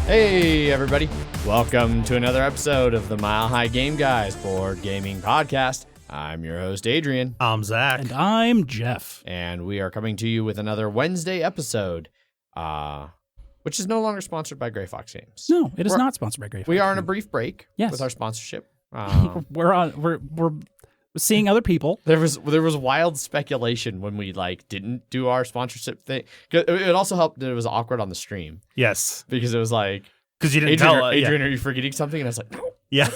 Hey, everybody. Welcome to another episode of the Mile High Game Guys board gaming podcast. I'm your host, Adrian. I'm Zach. And I'm Jeff. And we are coming to you with another Wednesday episode, which is no longer sponsored by Gray Fox Games. No, it is not sponsored by Gray Fox. We are on a brief break Yes. with our sponsorship. We're seeing other people. There was wild speculation when we didn't do our sponsorship thing. It also helped that it was awkward on the stream. Yes. Because it was like, because you didn't Adrian, are you forgetting something? And I was like, no. Yeah.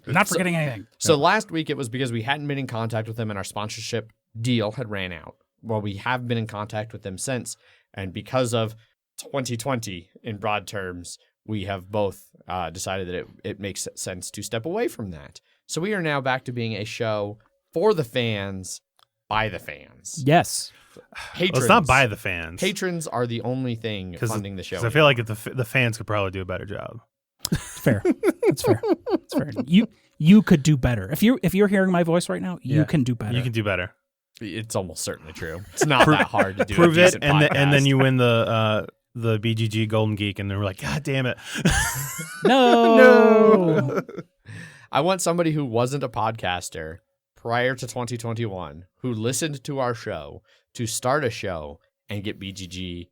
Not forgetting anything. So last week it was because we hadn't been in contact with them and our sponsorship deal had ran out. Well, we have been in contact with them since. And because of 2020 in broad terms, we have both decided that it makes sense to step away from that. So we are now back to being a show for the fans, by the fans. Yes. Patrons. Well, it's not by the fans. Patrons are the only thing funding the show. Because I feel like the fans could probably do a better job. Fair. That's fair. That's fair. You could do better. If you're hearing my voice right now, you can do better. You can do better. It's almost certainly true. It's not that hard to do. Prove a it, decent and then podcast. you win the BGG Golden Geek, and they're like, God damn it. No. I want somebody who wasn't a podcaster prior to 2021 who listened to our show to start a show and get BGG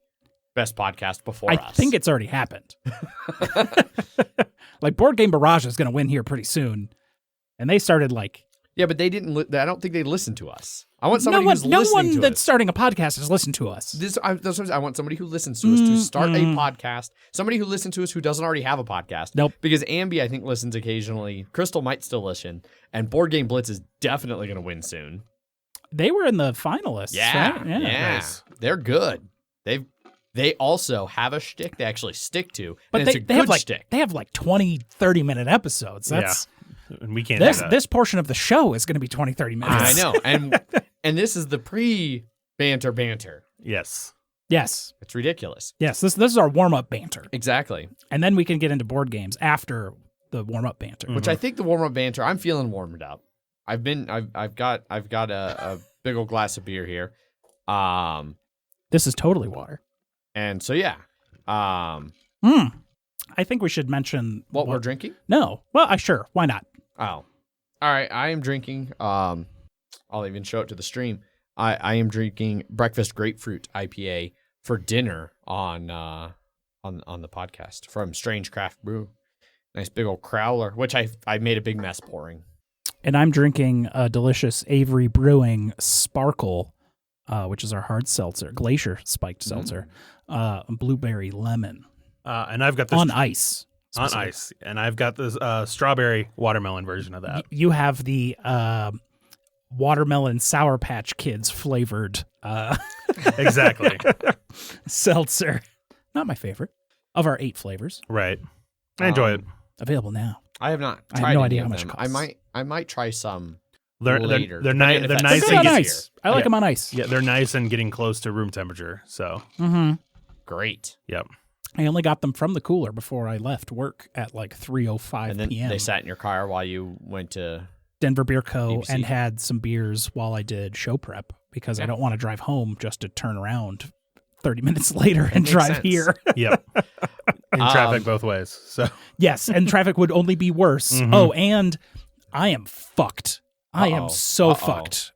Best Podcast before us. I think it's already happened. Board Game Barrage is going to win here pretty soon. And they started Yeah, but they didn't. I don't think they listened to us. I want somebody who's no listening one to that's us. starting a podcast has listened to us. I want somebody who listens to us to start a podcast. Somebody who listens to us who doesn't already have a podcast. Nope. Because Ambi, I think, listens occasionally. Crystal might still listen. And Board Game Blitz is definitely going to win soon. They were in the finalists. Yeah. Right? Yeah. Nice. They're good. They also have a shtick they actually stick to. But and it's a they have good shtick. They have 20, 30-minute episodes. That's And we can't do that. this portion of the show is going to be 20, 30 minutes. I know. And this is the pre-banter. Yes. Yes. It's ridiculous. Yes. This is our warm-up banter. Exactly. And then we can get into board games after the warm-up banter. Which I think the warm-up banter, I'm feeling warmed up. I've got a big old glass of beer here. This is totally water. And so yeah. I think we should mention What we're drinking? No. Well, sure. Why not? Oh. All right, I am drinking I'll even show it to the stream. I am drinking Breakfast Grapefruit IPA for dinner on the podcast from Strange Craft Brew. Nice big old crowler, which I made a big mess pouring. And I'm drinking a delicious Avery Brewing Sparkle, which is our hard seltzer, glacier spiked seltzer, blueberry lemon. And I've got this on ice. on ice, and I've got this strawberry watermelon version of that. You have the watermelon Sour Patch Kids flavored Exactly. seltzer. Not my favorite of our 8 flavors. Right. I enjoy it. Available now. I have not I tried have no any idea of how much them. it costs. I might try some They're later. they're depending nice. if They're that's nice They're and on get- ice. I like them on ice. Yeah, they're nice and getting close to room temperature. So, Great. yep. I only got them from the cooler before I left work at 3:05 And then p.m. they sat in your car while you went to... Denver Beer Co. BBC. and had some beers while I did show prep because I don't want to drive home just to turn around 30 minutes later and makes drive sense. here. Yep. In traffic both ways. So, Yes, and traffic would only be worse. Mhm. Oh, and I am fucked. I am Uh-oh. so Uh-oh. fucked.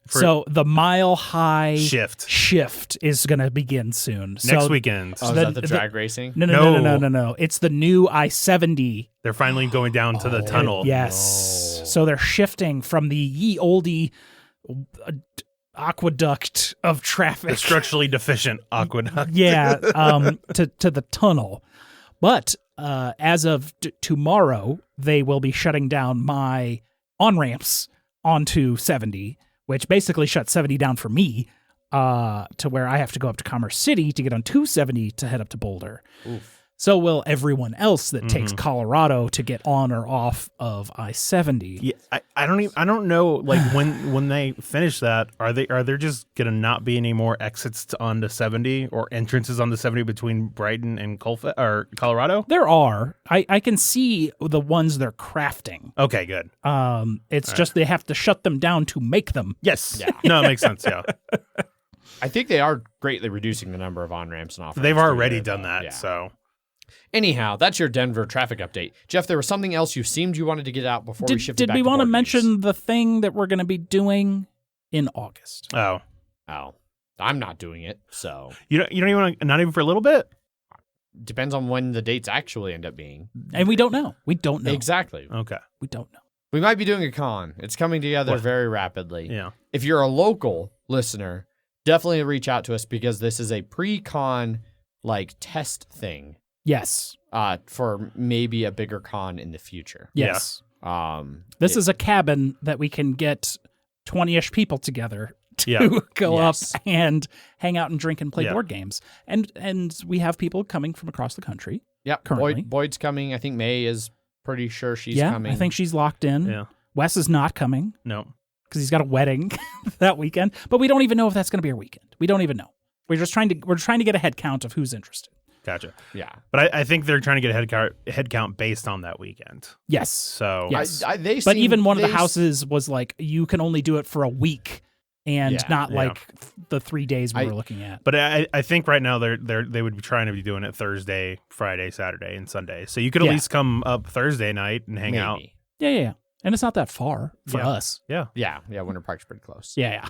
For- So the Mile High shift is going to begin soon. next So weekend. Oh, is the- that the drag racing? No. It's the new I-70. They're finally going down to the tunnel. Yes. No. So they're shifting from the ye olde aqueduct of traffic. The structurally deficient aqueduct. Yeah, to the tunnel. But as of tomorrow, they will be shutting down my on-ramps onto 70, which basically shuts 70 down for me to where I have to go up to Commerce City to get on 270 to head up to Boulder. Oof. So will everyone else that takes Colorado to get on or off of I-70. Yeah, I don't know. When they finish that, are there just gonna not be any more exits onto 70 or entrances on the 70 between Brighton and Colorado? There are. I can see the ones they're crafting. Okay, good. It's just they have to shut them down to make them. Yes. Yeah. No, it makes sense. Yeah. I think they are greatly reducing the number of on-ramps and off-ramps. They've through already there, done though. that. Yeah. So Anyhow, that's your Denver traffic update. Jeff, there was something else you seemed you wanted to get out before we shifted back to Did we want to board mention games. the thing that we're going to be doing in August? Oh, Oh, I'm not doing it, so you don't even want to, not even for a little bit. depends on when the dates actually end up being. And we don't know. We don't know. Exactly. Okay. We don't know. We might be doing a con. It's coming together What? very rapidly. Yeah. If you're a local listener, definitely reach out to us because this is a pre-con like test thing Yes. for maybe a bigger con in the future. Yes. This It- is a cabin that we can get 20-ish people together to Yeah. go Yes. up and hang out and drink and play Yeah. board games. And we have people coming from across the country. Yep. currently. Boyd's coming. I think May is pretty sure she's yeah, coming. I think she's locked in. Yeah. Wes is not coming No. because he's got a wedding that weekend. But we don't even know if that's going to be our weekend. We don't even know. We're trying to get a head count of who's interested. Gotcha. Yeah. But I think they're trying to get a head count based on that weekend. Yes. So Yes. But Even one of the houses was like, you can only do it for a week and Yeah. not Yeah. like the 3 days we were looking at. But I think right now they would be trying to be doing it Thursday, Friday, Saturday, and Sunday. So you could at Yeah. least come up Thursday night and hang out. Yeah. And it's not that far for Yeah. us. Yeah. Yeah. Winter Park's pretty close. Yeah.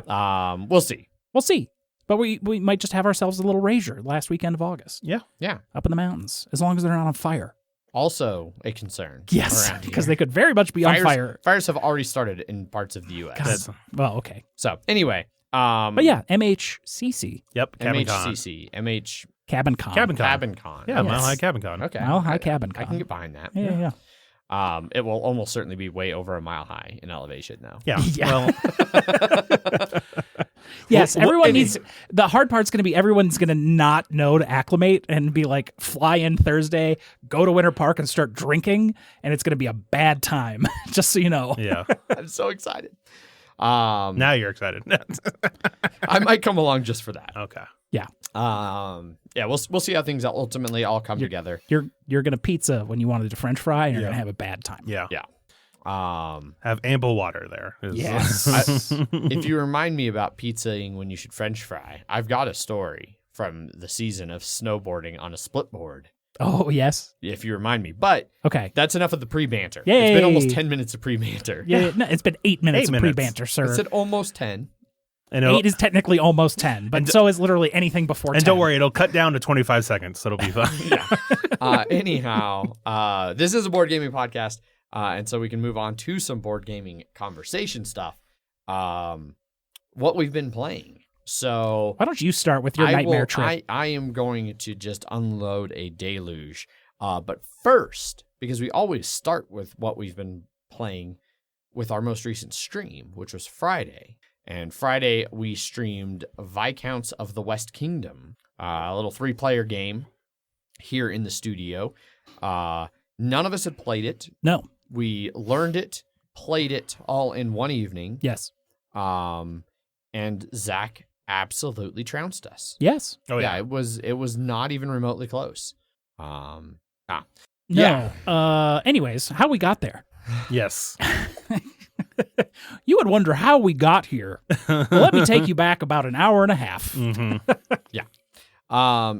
We'll see. We'll see. But we might just have ourselves a little rager last weekend of August. Yeah. Yeah. Up in the mountains, as long as they're not on fire. Also a concern. Yes, around because here. they could very much be on fire. Fires have already started in parts of the U.S. God. That's- Well, okay. So anyway, But yeah, MHCC, Yep. Cabin Con. MHCC, MH Cabin Con. Cabin Con. Cabin Con. Yeah, Yes. Mile High Cabin Con. Okay. Mile High Cabin I Con. can get behind that. Yeah. It will almost certainly be way over a mile high in elevation, though. Yeah. Yeah. Well, Yes, Well, everyone and- needs. The hard part's going to be everyone's going to not know to acclimate and be like, fly in Thursday, go to Winter Park and start drinking, and it's going to be a bad time. Just so you know. yeah. I'm so excited. Now you're excited. I might come along just for that. Okay. Yeah, Yeah, we'll see how things ultimately all come together. you're going to pizza when you wanted a French fry, and you're Yeah. going to have a bad time. Yeah. Yeah. Have ample water there. Yes. If you remind me about pizzaing when you should French fry, I've got a story from the season of snowboarding on a split board. Oh yes. If you remind me, but Okay. that's enough of the pre-banter. Yay. It's been almost 10 minutes of pre-banter. Yeah. No, it's been 8 minutes 8 of minutes. pre-banter, I sir. said almost 10. And it'll- 8 is technically almost 10, but so is literally anything before 10. and don't worry, it'll cut down to 25 seconds, so it'll be fine. Yeah. Anyhow, this is a board gaming podcast, and so we can move on to some board gaming conversation stuff. What we've been playing. So Why don't you start with your nightmare trip? I am going to just unload a deluge. But first, because we always start with what we've been playing with our most recent stream, which was Friday. And Friday, we streamed Viscounts of the West Kingdom, a little 3-player game here in the studio. None of us had played it. No. We learned it, played it all in one evening. Yes. And Zach absolutely trounced us. Yes. Oh yeah. It was not even remotely close. No. Yeah. Anyways, how we got there. Yes. You would wonder how we got here. Well, let me take you back about an hour and a half. hmm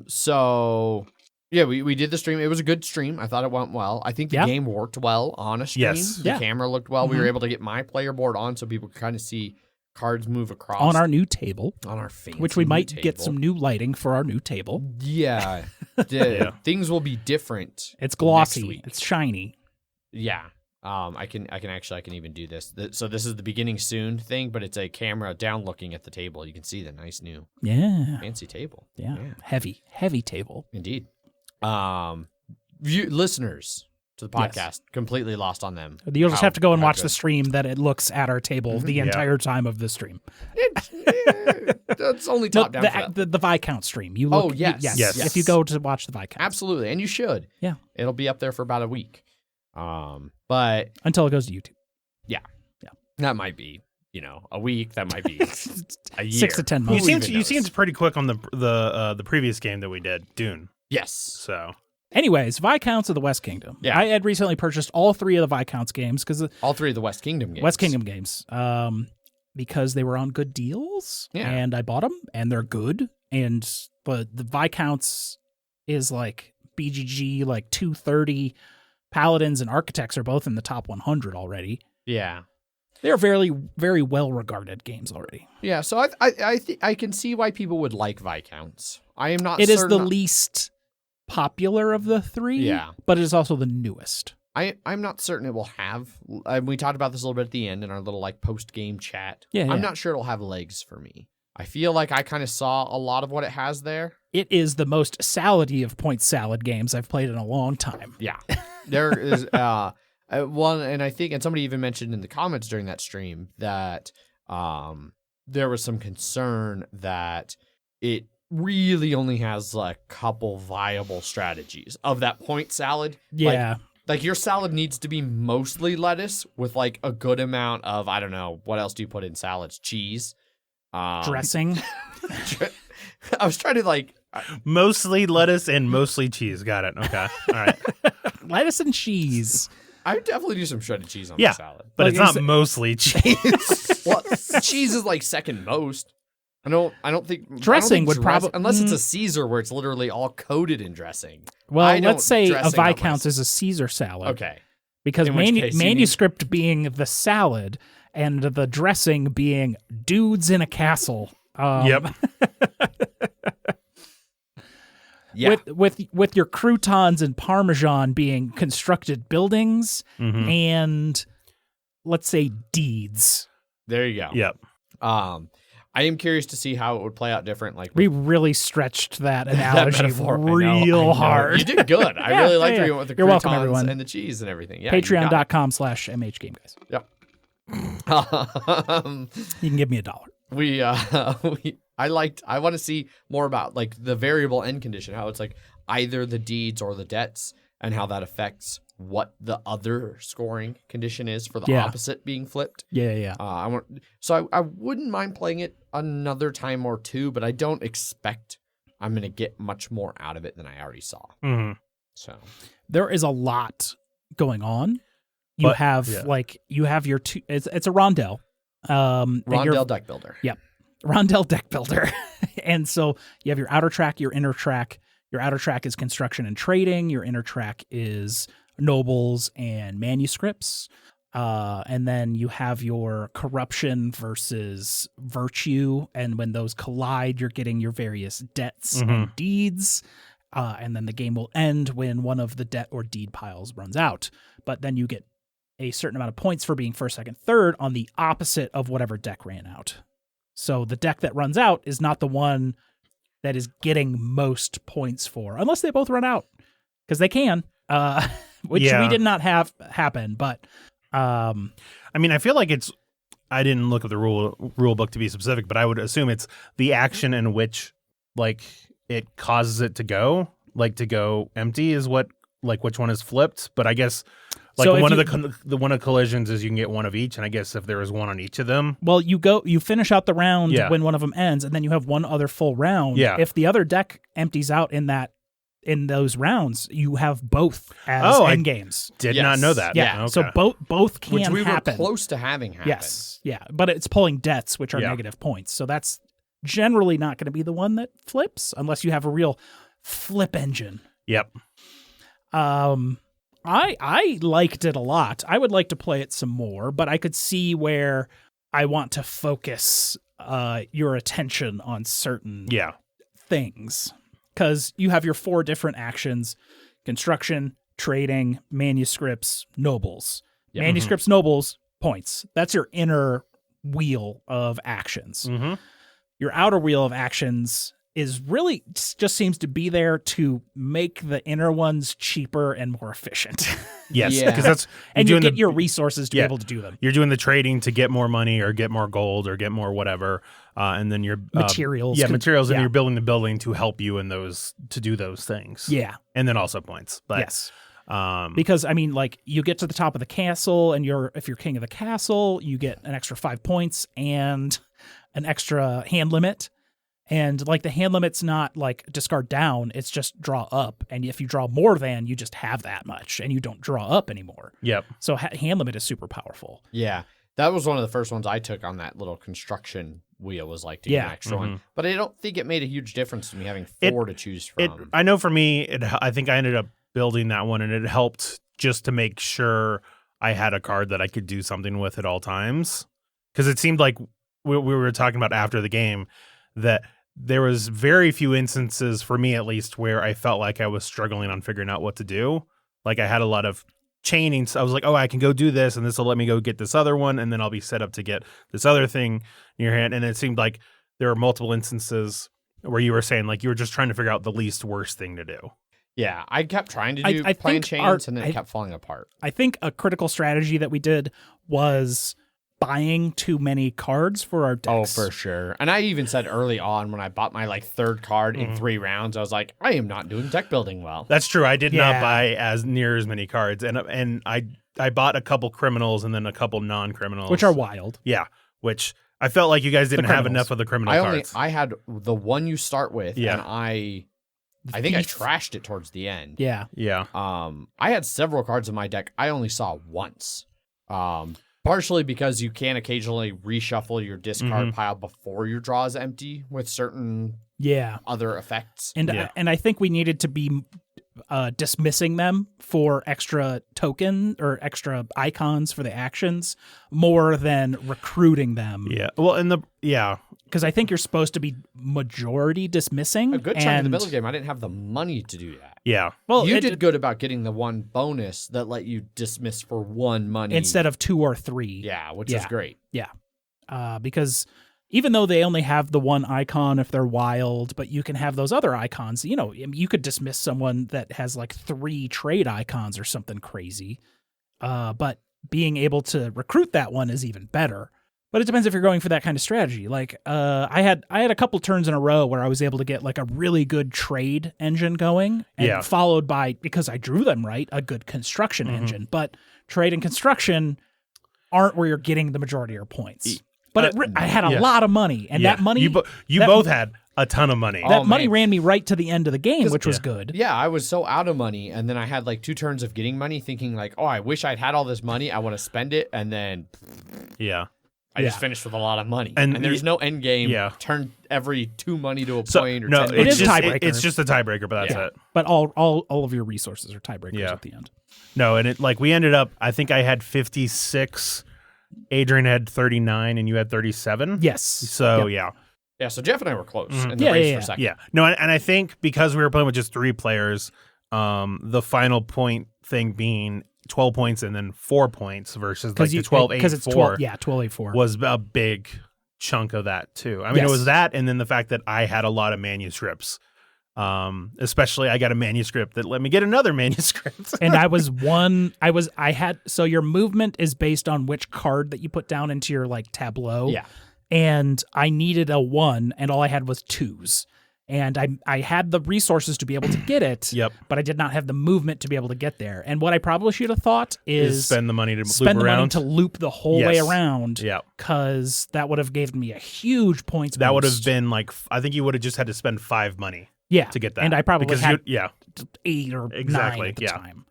So yeah, we did the stream. It was a good stream. I thought it went well. I think the Yeah. game worked well on a stream. Yes. The Yeah. camera looked well. We Mhm. were able to get my player board on so people could kind of see cards move across On our new table, on our fancy which we new might get table. some new lighting for our new table. Yeah. Yeah. Things will be different. It's next glossy. week. It's shiny. Yeah. I can even do this. So this is the beginning soon thing, but it's a camera down looking at the table. You can see the nice new Yeah. fancy table. Yeah. Heavy table. Indeed. Listeners to the Yes. podcast, completely lost on them. You'll just How- have to go and how watch good. the stream that it looks at our table the Yeah. entire time of the stream. That's only No, top down. for that. the Viscount stream. You look. Oh, yes. Yes. If you go to watch the Viscount. Absolutely, and you should. Yeah. It'll be up there for about a week. But Until it goes to YouTube. that might be, a week. That might be a year. 6 to 10 You months. Who even seemed knows? pretty quick on the previous game that we did, Dune. Yes. So Anyways, Viscounts of the West Kingdom. Yeah. I had recently purchased all 3 of the Viscounts games because All 3 of the West Kingdom games. West Kingdom games, because they were on good deals, Yeah. and I bought them, and they're good. And the Viscounts is like BGG like 230. Paladins and Architects are both in the top 100 already. Yeah. They're very, very well-regarded games already. Yeah, so I can see why people would like Viscounts. I am not It is certain the least popular of the three, Yeah. but it is also the newest. I'm not certain it will have. We talked about this a little bit at the end in our little like post-game chat. Yeah, I'm yeah. not sure it'll have legs for me. I feel like I kind of saw a lot of what it has there. It is the most salady of point salad games I've played in a long time. Yeah. There is one, and I think, and somebody even mentioned in the comments during that stream that there was some concern that it really only has a couple viable strategies of that point salad. Yeah. Like your salad needs to be mostly lettuce with like a good amount of, I don't know, what else do you put in salads? Cheese. Dressing. I was trying to like Mostly lettuce and mostly cheese. Got it. Okay. All right. Lettuce and cheese. I would definitely do some shredded cheese on Yeah. the salad. But Like, it's not is it- mostly cheese. Well, cheese is like second most. I don't think Dressing would dress- probably- unless it's a Caesar where it's literally all coated in dressing. Well, I don't let's say a dressing on my Viscounts is a Caesar salad. Okay. Because In which case you need- manuscript being the salad and the dressing being dudes in a castle. Yep. Yeah. With your croutons and parmesan being constructed buildings Mhm. and let's say deeds. There you go. Yep. I am curious to see how it would play out different. Like We really stretched that analogy metaphor. I know, real I know. hard. You did good. I Yeah, really liked yeah, where yeah. you went with the You're welcome, croutons everyone. and the cheese and everything. Yeah, you got it. Patreon.com/MHGameGuys. Yep. You can give me $1. I want to see more about like the variable end condition, how it's like either the deeds or the debts and how that affects what the other scoring condition is for the Yeah. opposite being flipped. Yeah. I wouldn't mind playing it another time or two, but I don't expect I'm going to get much more out of it than I already saw. Mhm. So There is a lot going on. You But- have yeah. you have your two. It's a rondel. And your- Rondell deck builder. Rondel deck builder. And so you have your outer track, your inner track. Your outer track is construction and trading. Your inner track is nobles and manuscripts. And then you have your corruption versus virtue. And when those collide, you're getting your various debts and deeds. And then the game will end when one of the debt or deed piles runs out. But then you get a certain amount of points for being first, second, third on the opposite of whatever deck ran out. So the deck that runs out is not the one that is getting most points for, unless they both run out, because they can, which Yeah. we did not have happen. But I mean, I feel like it's. I didn't look at the rule book to be specific, but I would assume it's the action in which, like, it causes it to go empty is what, like, which one is flipped. But I guess, like, So if one you- of the one of collisions is you can get one of each, and I guess if there is one on each of them, well, you finish out the round Yeah. when one of them ends, and then you have one other full round. Yeah. If the other deck empties out in those rounds, you have both as I end games. did Yes. not know that. Yeah. Okay. So both can Which we happen. were close to having happen. Yes. Yeah. But it's pulling debts, which are Yeah. negative points. So that's generally not going to be the one that flips unless you have a real flip engine. Yep. I liked it a lot. I would like to play it some more, but I could see where I want to focus your attention on certain Yeah. things. Because you have your 4 different actions: construction, trading, manuscripts, nobles. Yep. Manuscripts, nobles, points. That's your inner wheel of actions. Mm-hmm. Your outer wheel of actions is really just seems to be there to make the inner ones cheaper and more efficient. Yes, Yeah. because that's And you doing get the- your resources to yeah. be able to do them. You're doing the trading to get more money or get more gold or get more whatever, and then you're Materials. materials, and Yeah. you're building the building to help you in those to do those things. Yeah. and then also points. But, Yes. um, Because I mean, like, you get to the top of the castle, and if you're king of the castle, you get an extra 5 points and an extra hand limit. And like the hand limit's not like discard down; it's just draw up. And if you draw more than, you just have that much, and you don't draw up anymore. yep. So hand limit is super powerful. Yeah. That was one of the first ones I took on that little construction wheel, was like to get an extra one. But I don't think it made a huge difference to me having 4 to choose from. I know for me, I think I ended up building that one, and it helped just to make sure I had a card that I could do something with at all times. Because it seemed like we were talking about after the game that there was very few instances, for me at least, where I felt like I was struggling on figuring out what to do. Like I had a lot of chaining. So I was like, oh, I can go do this, and this will let me go get this other one, and then I'll be set up to get this other thing in your hand. And it seemed like there were multiple instances where you were saying like you were just trying to figure out the least worst thing to do. Yeah, I kept trying to do plan chains, and then it kept falling apart. I think a critical strategy that we did was buying too many cards for our decks. Oh, for sure. And I even said early on when I bought my like 3rd card in 3 rounds, I was like, I am not doing deck building well. That's true. I did not buy near as many cards, and I bought a couple criminals and then a couple non-criminals, which are wild. Yeah, which I felt like you guys didn't have enough of the criminal cards. I had the one you start with, and I think I trashed it towards the end. Yeah. I had several cards in my deck I only saw once. Partially because you can occasionally reshuffle your discard pile before your draw is empty with certain other effects. And I think we needed to be dismissing them for extra token or extra icons for the actions more than recruiting them. Yeah. Well, because I think you're supposed to be majority dismissing. A good chunk of the middle game, I didn't have the money to do that. Yeah. Well, you did good about getting the one bonus that let you dismiss for 1 money instead of 2 or 3. Yeah, which is great. Yeah. Because even though they only have the one icon if they're wild, but you can have those other icons. You know, you could dismiss someone that has like 3 trade icons or something crazy. But being able to recruit that one is even better. But it depends if you're going for that kind of strategy. Like I had a couple turns in a row where I was able to get like a really good trade engine going, and followed by, because I drew them right, a good construction engine. But trade and construction aren't where you're getting the majority of your points. But I had a lot of money, and that money you both had a ton of money. That money ran me right to the end of the game, which was good. Yeah, I was so out of money, and then I had like 2 turns of getting money, thinking like, oh, I wish I'd had all this money. I want to spend it, and then I just finished with a lot of money, and there's no end game. Yeah. Turn every 2 money to a point. Or no, 10 it is tiebreaker. It's just a tiebreaker, but that's it. But all of your resources are tiebreakers at the end. No, and it like we ended up. I think I had 56. Adrian had 39, and you had 37. Yes. So yeah. So Jeff and I were close in the race for second. Yeah. No, and I think because we were playing with just 3 players, the final point thing being 12 points and then 4 points versus like the 12-8-4. 12-8-4 was a big chunk of that too. I mean, it was that, and then the fact that I had a lot of manuscripts. Especially I got a manuscript that let me get another manuscript. And so your movement is based on which card that you put down into your like tableau. Yeah. And I needed a 1, and all I had was 2s. And I had the resources to be able to get it, but I did not have the movement to be able to get there. And what I probably should have thought is spend the money to loop the whole way around. Yeah, because that would have given me a huge points boost. That would have been like, I think you would have just had to spend 5 money. Yeah, to get that, and I probably had 8 or 9 at the time.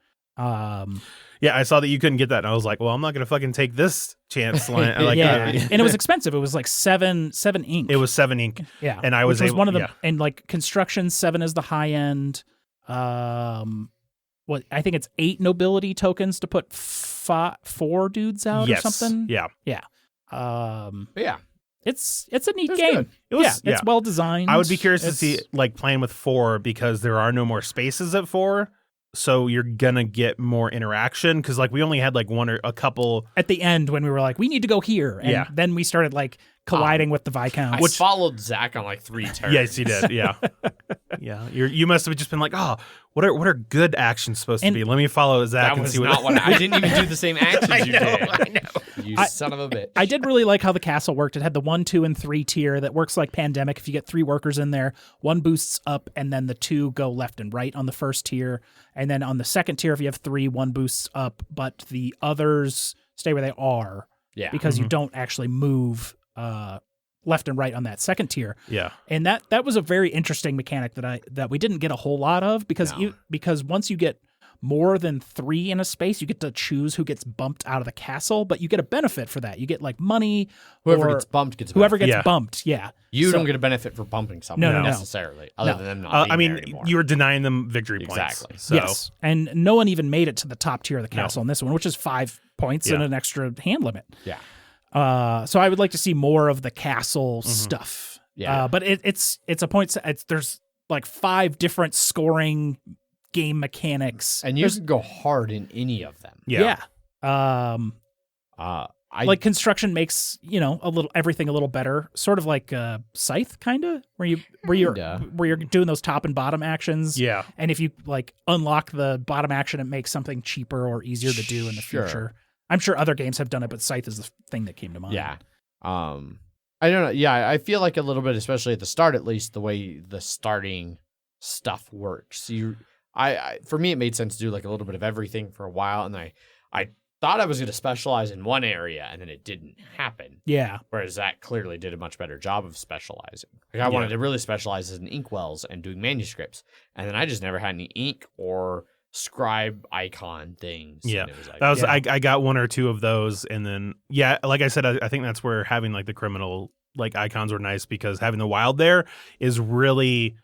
Yeah, I saw that you couldn't get that, and I was like, "Well, I'm not going to fucking take this chance." And it was expensive. It was like 7 ink. It was 7 ink. Yeah, and I was one of them. And like construction, 7 is the high end. I think it's 8 nobility tokens to put 4 dudes out or something. Yeah. It's a neat game. Good. It's well designed. I would be curious to see like playing with 4 because there are no more spaces at 4. So you're gonna get more interaction because like we only had like one or a couple at the end when we were like we need to go here, and then we started like colliding with the Viscounts. I followed Zach on like 3 turns. Yes, you did. Yeah, yeah. You must have just been like, oh, what are good actions supposed to be? Let me follow Zach and see what. That was not what I didn't even do the same actions you did. I know. You son of a bitch. I did really like how the castle worked. It had the 1, 2, and 3 tier that works like Pandemic. If you get 3 workers in there, 1 boosts up, and then the 2 go left and right on the first tier. And then on the second tier, if you have 3, 1 boosts up, but the others stay where they are. Yeah. Because you don't actually move left and right on that second tier. Yeah. And that was a very interesting mechanic that we didn't get a whole lot of because once you get more than 3 in a space, you get to choose who gets bumped out of the castle, but you get a benefit for that. You get like money. Whoever or gets bumped gets a whoever benefit. gets bumped. Yeah. You So- don't get a benefit for bumping someone No. necessarily, other No. than them not being I mean, there anymore. you were denying them victory points. Exactly. So, Yes. And no one even made it to the top tier of the castle in this one, which is 5 points and Yeah. an extra hand limit. Yeah. So I would like to see more of the castle stuff. Yeah. But it's a point. There's like 5 different scoring game mechanics. And you can go hard in any of them. Yeah. Like construction makes everything a little better, sort of like Scythe, kind of where you're doing those top and bottom actions. Yeah. And if you like unlock the bottom action, it makes something cheaper or easier to do in the Sure. future. I'm sure other games have done it, but Scythe is the thing that came to mind. Yeah. I don't know. Yeah, I feel like a little bit, especially at the start, at least the way the starting stuff works. For me, it made sense to do like a little bit of everything for a while, and I thought I was going to specialize in one area, and then it didn't happen. Yeah. Whereas Zach clearly did a much better job of specializing. Like I wanted to really specialize in inkwells and doing manuscripts, and then I just never had any ink or scribe icon things. Yeah, and it was like, that was I got 1 or 2 of those, and then like I said, I think that's where having like the criminal like icons were nice, because having the wild there is really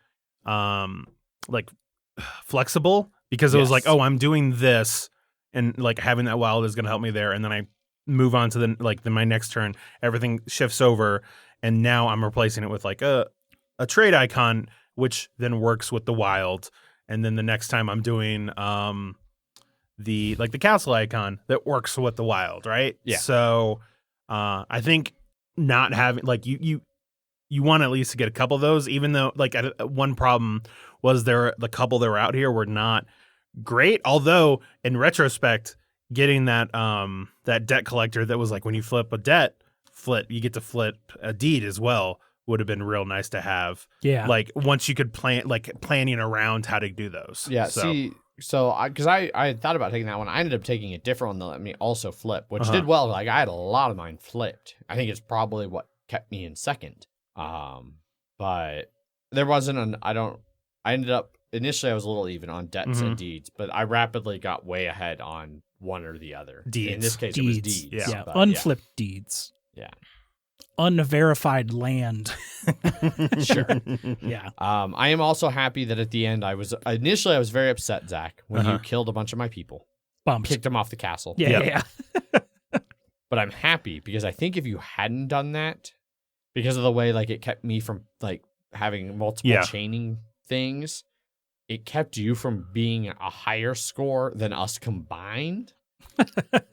like flexible, because it was like, oh, I'm doing this, and like having that wild is going to help me there, and then I move on to my next turn, everything shifts over, and now I'm replacing it with like a trade icon, which then works with the wild. And then the next time I'm doing the castle icon that works with the wild, right? Yeah. So I think not having like you want at least to get a couple of those, even though like one problem was the couple that were out here were not great. Although in retrospect, getting that debt collector that was like when you flip a debt, you get to flip a deed as well, would have been real nice to have. Yeah. Like once you could planning around how to do those. yeah. So, Because I had thought about taking that one. I ended up taking a different one that let me also flip, which did well. Like I had a lot of mine flipped. I think it's probably what kept me in second. But there wasn't I ended up initially I was a little even on debts and deeds, but I rapidly got way ahead on one or the other. Deeds. In this case, Deeds. it was deeds. Yeah. but Unflipped deeds. Yeah. Unverified land. Sure. Yeah. I am also happy that at the end I was very upset, Zach, when you killed a bunch of my people, Bumps. kicked them off the castle. Yeah. But I'm happy because I think if you hadn't done that, because of the way like it kept me from like having multiple chaining things, it kept you from being a higher score than us combined.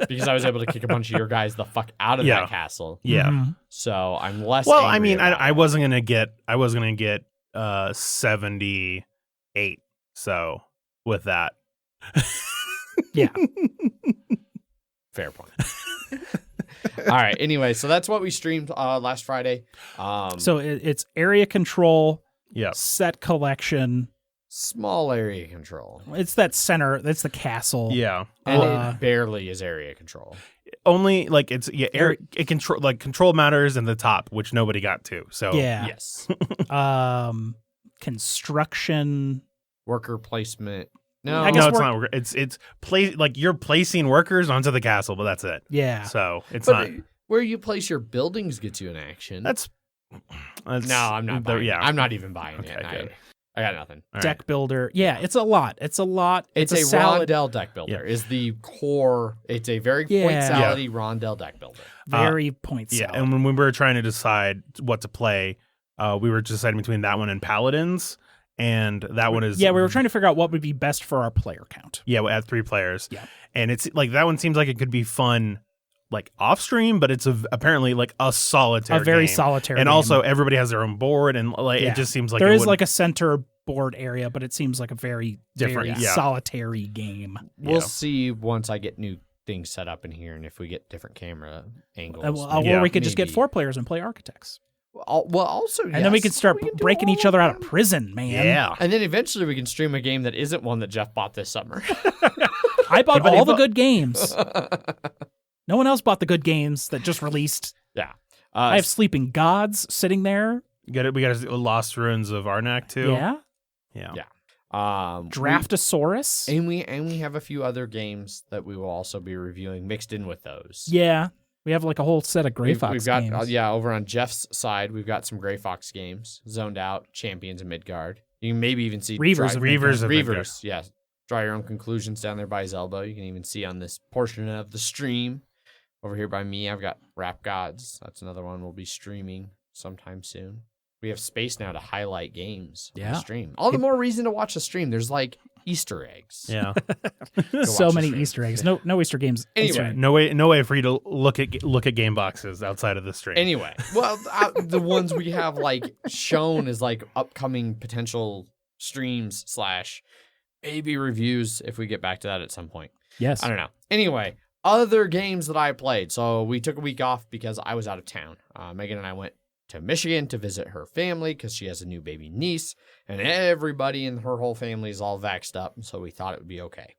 Because I was able to kick a bunch of your guys the fuck out of that castle. Yeah. Mm-hmm. So I'm less. Well, angry I mean, about I it. wasn't gonna get 78. So with that, Yeah. Fair point. All right. Anyway, so that's what we streamed last Friday. So it's area control, yeah, set collection. Small area control. It's that center. That's the castle. yeah. And Well, it barely is area control. Only like it's it control matters in the top, which nobody got to. So Yeah. Yes. Construction. Worker placement. No. I guess no, it's not. It's like you're placing workers onto the castle, but that's it. Yeah. So it's But not. where you place your buildings gets you an action. That's no, I'm not buying yeah. it. I'm not even buying Okay, it. good. I got nothing. All right. Deck builder. Yeah, it's a lot. It's a lot. It's a salad. rondel deck builder. Is the core. It's a very point Yeah. salad rondel deck builder. Very point Yeah, salad. and when we were trying to decide what to play, we were deciding between that one and Paladins, and that one is we were trying to figure out what would be best for our player count. Yeah, we had 3 players. Yeah. And it's like that one seems like it could be fun like off stream, but it's apparently like a solitaire very game. solitary And game. also everybody has their own board, and like Yeah. it just seems like there it is wouldn't- like a center board area, but it seems like a very Different, very yeah. solitary game. We'll Yeah. see once I get new things set up in here, and if we get different camera angles. Or we could just get maybe. 4 players and play Architects. Well, also, And then we can start breaking each other out of prison, man. Yeah. And then eventually we can stream a game that isn't one that Jeff bought this summer. I bought But all the good games. No one else bought the good games that just released. Yeah. I have Sleeping Gods sitting there. We got Lost Ruins of Arnak too. Yeah. Yeah. Yeah. Draftosaurus. And we have a few other games that we will also be reviewing mixed in with those. Yeah. We have like a whole set of Gray Fox we've got, games. over on Jeff's side, we've got some Gray Fox games, Zoned Out, Champions, and Midgard. You can maybe even see Reavers. Reavers, yeah. Draw your own conclusions down there by his elbow. You can even see on this portion of the stream. Over here by me, I've got Rap Gods. That's another one we'll be streaming sometime soon. We have space now to highlight games on the stream. All the more reason to watch the stream. There's like Easter eggs. Yeah. So many Easter eggs. No Easter games. Anyway, no way for you to look at game boxes outside of the stream. Anyway, well, the ones we have like shown as like upcoming potential streams / maybe reviews if we get back to that at some point. Yes. I don't know. Anyway, other games that I played. So we took a week off because I was out of town. Megan and I went to Michigan to visit her family because she has a new baby niece, and everybody in her whole family is all vaxxed up, so we thought it would be okay.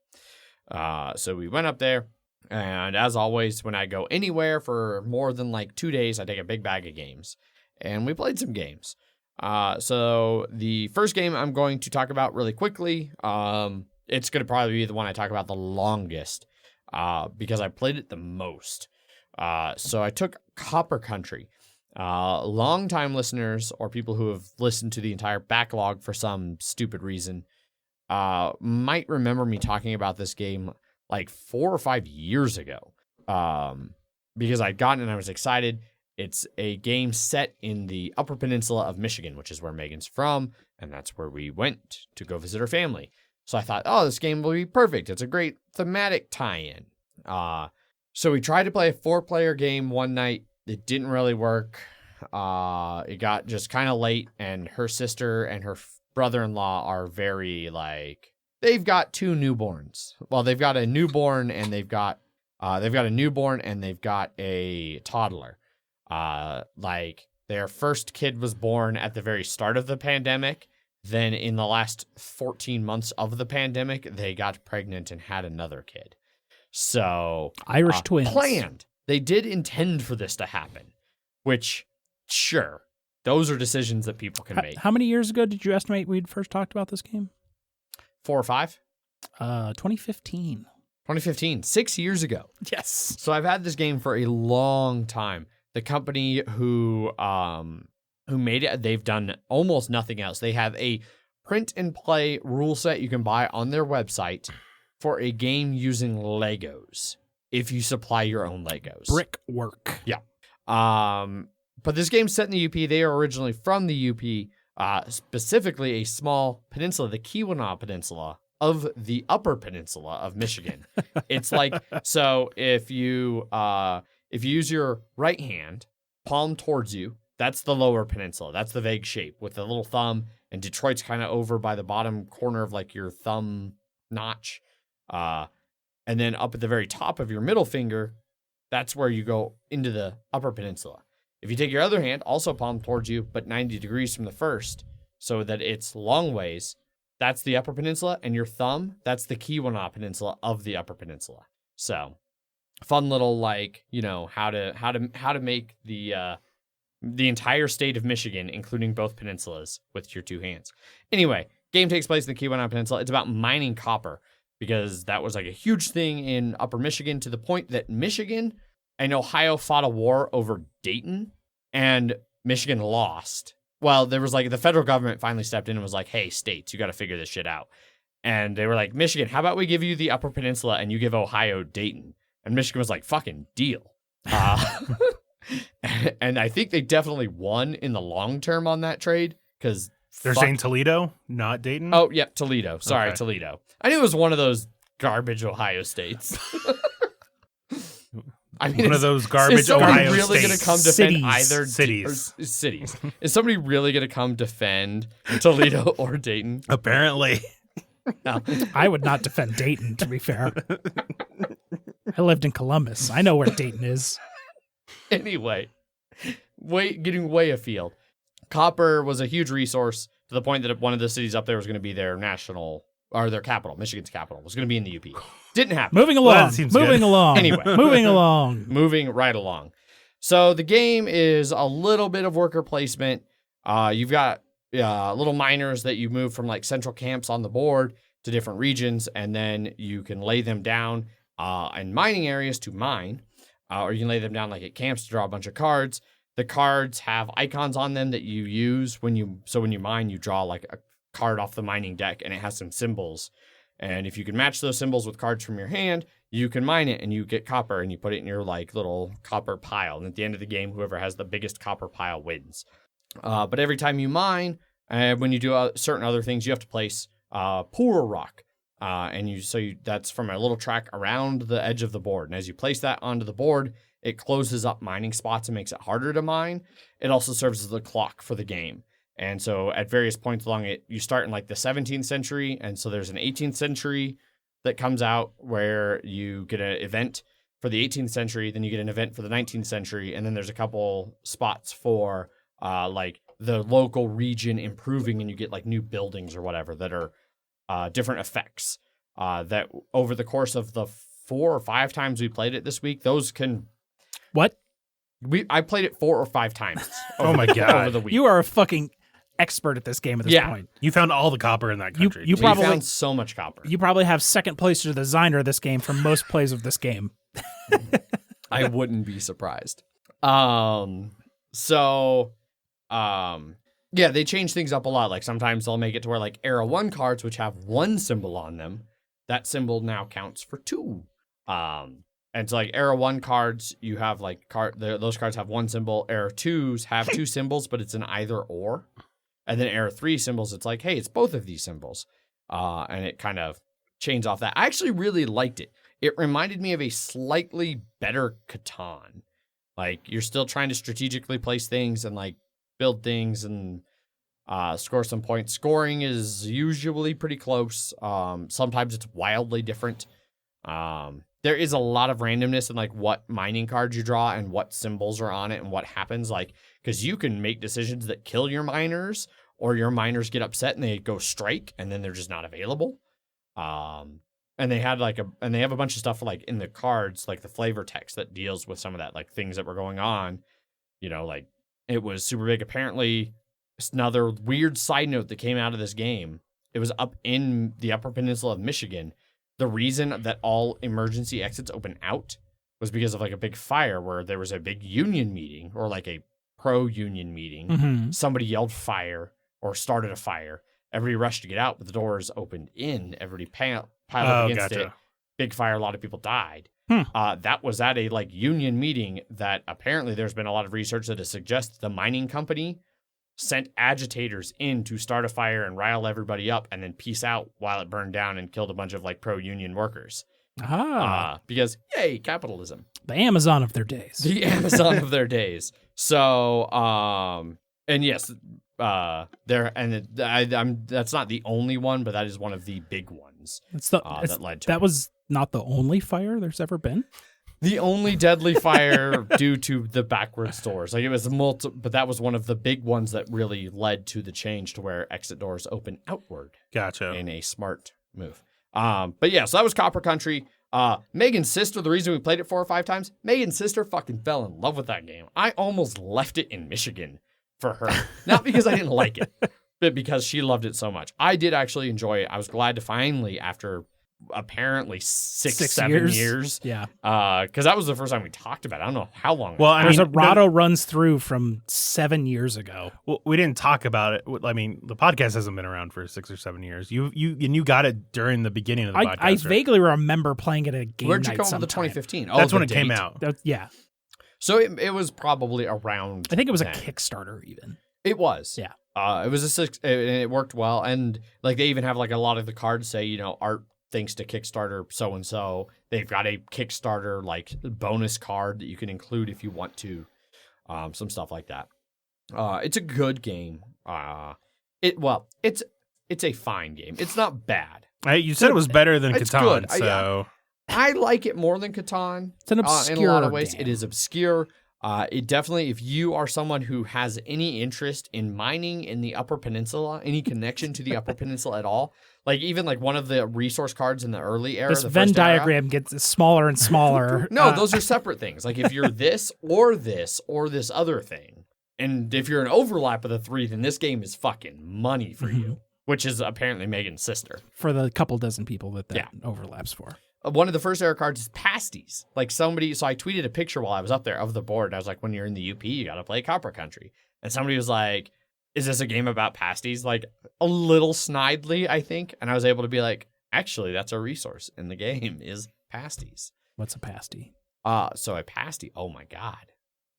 So we went up there, and as always, when I go anywhere for more than like 2 days, I take a big bag of games, and we played some games. So the first game I'm going to talk about really quickly, it's going to probably be the one I talk about the longest, because I played it the most. So I took Copper Country. Long-time listeners or people who have listened to the entire backlog for some stupid reason might remember me talking about this game like 4 or 5 years ago, because I'd gotten it and I was excited. It's a game set in the Upper Peninsula of Michigan, which is where Megan's from, and that's where we went to go visit her family. So I thought, oh, this game will be perfect. It's a great thematic tie-in. So we tried to play a 4-player game one night. It didn't really work. It got just kind of late, and her sister and her brother-in-law are very they've got 2 newborns. Well, they've got a newborn and they've got a toddler. Their first kid was born at the very start of the pandemic. Then in the last 14 months of the pandemic, they got pregnant and had another kid. So Irish twins. Planned. They did intend for this to happen, which, sure, those are decisions that people can make. How many years ago did you estimate we'd first talked about this game? 4 or 5? 2015. 2015, 6 years ago. Yes. So I've had this game for a long time. The company who made it, they've done almost nothing else. They have a print and play rule set you can buy on their website for a game using Legos, if you supply your own Legos. Brickwork. Yeah. But this game's set in the UP. They are originally from the UP, specifically a small peninsula, the Keweenaw Peninsula of the Upper Peninsula of Michigan. It's like, so if you use your right hand, palm towards you, that's the Lower Peninsula. That's the vague shape with the little thumb, and Detroit's kind of over by the bottom corner of like your thumb notch. And then up at the very top of your middle finger, that's where you go into the Upper Peninsula. If you take your other hand, also palm towards you, but 90 degrees from the first, so that it's long ways, that's the Upper Peninsula, and your thumb, that's the Keweenaw Peninsula of the Upper Peninsula. So, fun little how to make the entire state of Michigan, including both peninsulas, with your 2 hands. Anyway, game takes place in the Keweenaw Peninsula. It's about mining copper, because that was like a huge thing in Upper Michigan, to the point that Michigan and Ohio fought a war over Dayton, and Michigan lost. Well, there was the federal government finally stepped in and was like, hey, states, you got to figure this shit out. And they were like, Michigan, how about we give you the Upper Peninsula and you give Ohio Dayton? And Michigan was like, fucking deal. And I think they definitely won in the long term on that trade, because they're saying Toledo, not Dayton. Oh, yeah, Toledo. Sorry, Okay. Toledo. I knew it was one of those garbage Ohio states. I mean, One of those garbage is somebody Ohio really going to states. come defend Cities. either cities? Is somebody really going to come defend Toledo or Dayton? Apparently. No. I would not defend Dayton, to be fair. I lived in Columbus. I know where Dayton is. Anyway, getting way afield. Copper was a huge resource, to the point that one of the cities up there was going to be their their capital. Michigan's capital was going to be in the UP. Didn't happen. Moving Well, along. that seems Moving good. along. Anyway. Moving along. Moving right along. So the game is a little bit of worker placement. You've got little miners that you move from like central camps on the board to different regions, and then you can lay them down in mining areas to mine, or you can lay them down like at camps to draw a bunch of cards. The cards have icons on them that you use when you mine, you draw like a card off the mining deck, and it has some symbols. And if you can match those symbols with cards from your hand, you can mine it and you get copper, and you put it in your like little copper pile. And at the end of the game, whoever has the biggest copper pile wins. But every time you mine, when you do certain other things, you have to place poor rock. That's from a little track around the edge of the board. And as you place that onto the board, it closes up mining spots and makes it harder to mine. It also serves as the clock for the game. And so at various points along it, you start in like the 17th century. And so there's an 18th century that comes out where you get an event for the 18th century. Then you get an event for the 19th century. And then there's a couple spots for like the local region improving, and you get like new buildings or whatever that are different effects that over the course of the 4 or 5 times we played it this week, those can... What? I played it 4 or 5 times. Oh my God. Over the week. You are a fucking expert at this game at this point. You found all the copper in that country. You probably found so much copper. You probably have second place to the designer of this game for most plays of this game. I wouldn't be surprised. Yeah, they change things up a lot. Like sometimes they'll make it to where like Era 1 cards, which have 1 symbol on them, that symbol now counts for 2. And so like Era 1 cards, you have like those cards have 1 symbol. Era 2s have 2 symbols, but it's an either or. And then Era 3 symbols, it's like, hey, it's both of these symbols. And it kind of chains off that. I actually really liked it. It reminded me of a slightly better Catan. Like you're still trying to strategically place things and like build things and score some points. Scoring is usually pretty close. Sometimes it's wildly different. There is a lot of randomness in like what mining cards you draw and what symbols are on it and what happens. Like, because you can make decisions that kill your miners, or your miners get upset and they go strike and then they're just not available. And they have a bunch of stuff like in the cards, like the flavor text that deals with some of that, like things that were going on. You know, like it was super big. Apparently, another weird side note that came out of this game. It was up in the Upper Peninsula of Michigan. The reason that all emergency exits open out was because of like a big fire where there was a big union meeting or like a pro-union meeting. Mm-hmm. Somebody yelled fire or started a fire. Everybody rushed to get out, but the doors opened in. Everybody piled up against it. Big fire. A lot of people died. That was at a like union meeting that apparently there's been a lot of research that has suggested the mining company sent agitators in to start a fire and rile everybody up and then peace out while it burned down and killed a bunch of like pro-union workers. Because yay, capitalism. The Amazon of their days. The Amazon of their days. So, and yes, that's not the only one, but that is one of the big ones. That led to that was not the only fire there's ever been. The only deadly fire due to the backwards doors. Like it was but that was one of the big ones that really led to the change to where exit doors open outward. Gotcha. In a smart move. But yeah, so that was Copper Country. Megan's sister, the reason we played it 4 or 5 times, Megan's sister fucking fell in love with that game. I almost left it in Michigan for her. Not because I didn't like it, but because she loved it so much. I did actually enjoy it. I was glad to finally, after apparently 6-7 years. Yeah. Because that was the first time we talked about it. I don't know how long. Well, there's a Rahdo runs through from 7 years ago. Well, we didn't talk about it. I mean, the podcast hasn't been around for 6 or 7 years. You got it during the beginning of the podcast. I vaguely remember playing it at a game Where'd you night come sometime. with the 2015? That's when it came out. Yeah. So it was probably around. I think it was then. a Kickstarter even. It was. Yeah. It was a 6, and it worked well. And like they even have like a lot of the cards say, you know, art thanks to Kickstarter so and so. They've got a Kickstarter like bonus card that you can include if you want to. Some stuff like that. It's a good game. It's a fine game. It's not bad. You said it was better than It's Catan, good. so I like it more than Catan. It's an obscure in a lot of ways. game. It is obscure. It definitely, if you are someone who has any interest in mining in the Upper Peninsula, any connection to the Upper Peninsula at all, like even like one of the resource cards in the early era, This the Venn first era- diagram gets smaller and smaller. No, those are separate things. Like if you're this or this or this other thing, And if you're an overlap of the 3, then this game is fucking money for you, which is apparently Megan's sister. For the couple dozen people that Yeah. overlaps for. One of the first error cards is pasties. Like so I tweeted a picture while I was up there of the board. I was like, when you're in the UP, you got to play Copper Country. And somebody was like, is this a game about pasties? Like a little snidely, I think. And I was able to be like, actually, that's a resource in the game is pasties. What's a pasty? So a pasty, oh my God.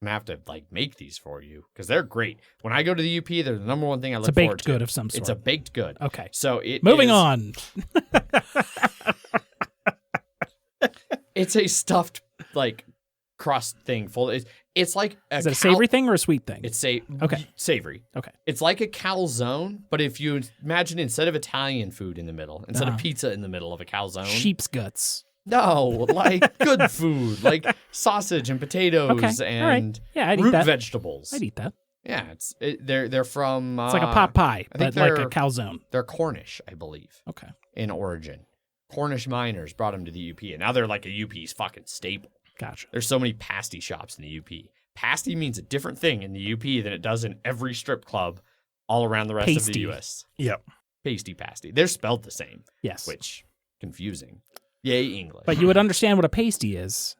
I'm going to have to like make these for you because they're great. When I go to the UP, they're the number one thing I look forward to. It's a baked good of some sort. It's a baked good. Okay. So it Moving is- on. It's a stuffed like crust thing full. It's like Is it a savory thing or a sweet thing? It's Okay. savory. Okay. It's like a calzone, but if you imagine instead of Italian food in the middle, instead of pizza in the middle of a calzone. Sheep's guts. No, like good food, like sausage and potatoes Okay. All right. and Yeah, I'd eat root that. vegetables. I'd eat that. Yeah, they're from. It's like a pot pie, I think but like a they're- calzone. They're Cornish, I believe, Okay. in origin. Cornish miners brought them to the UP, and now they're like a UP's fucking staple. Gotcha. There's so many pasty shops in the UP. Pasty means a different thing in the UP than it does in every strip club all around the rest of Pasty. the US. Yep. Pasty. They're spelled the same, Yes. which confusing. Yay, English. But you would understand what a pasty is,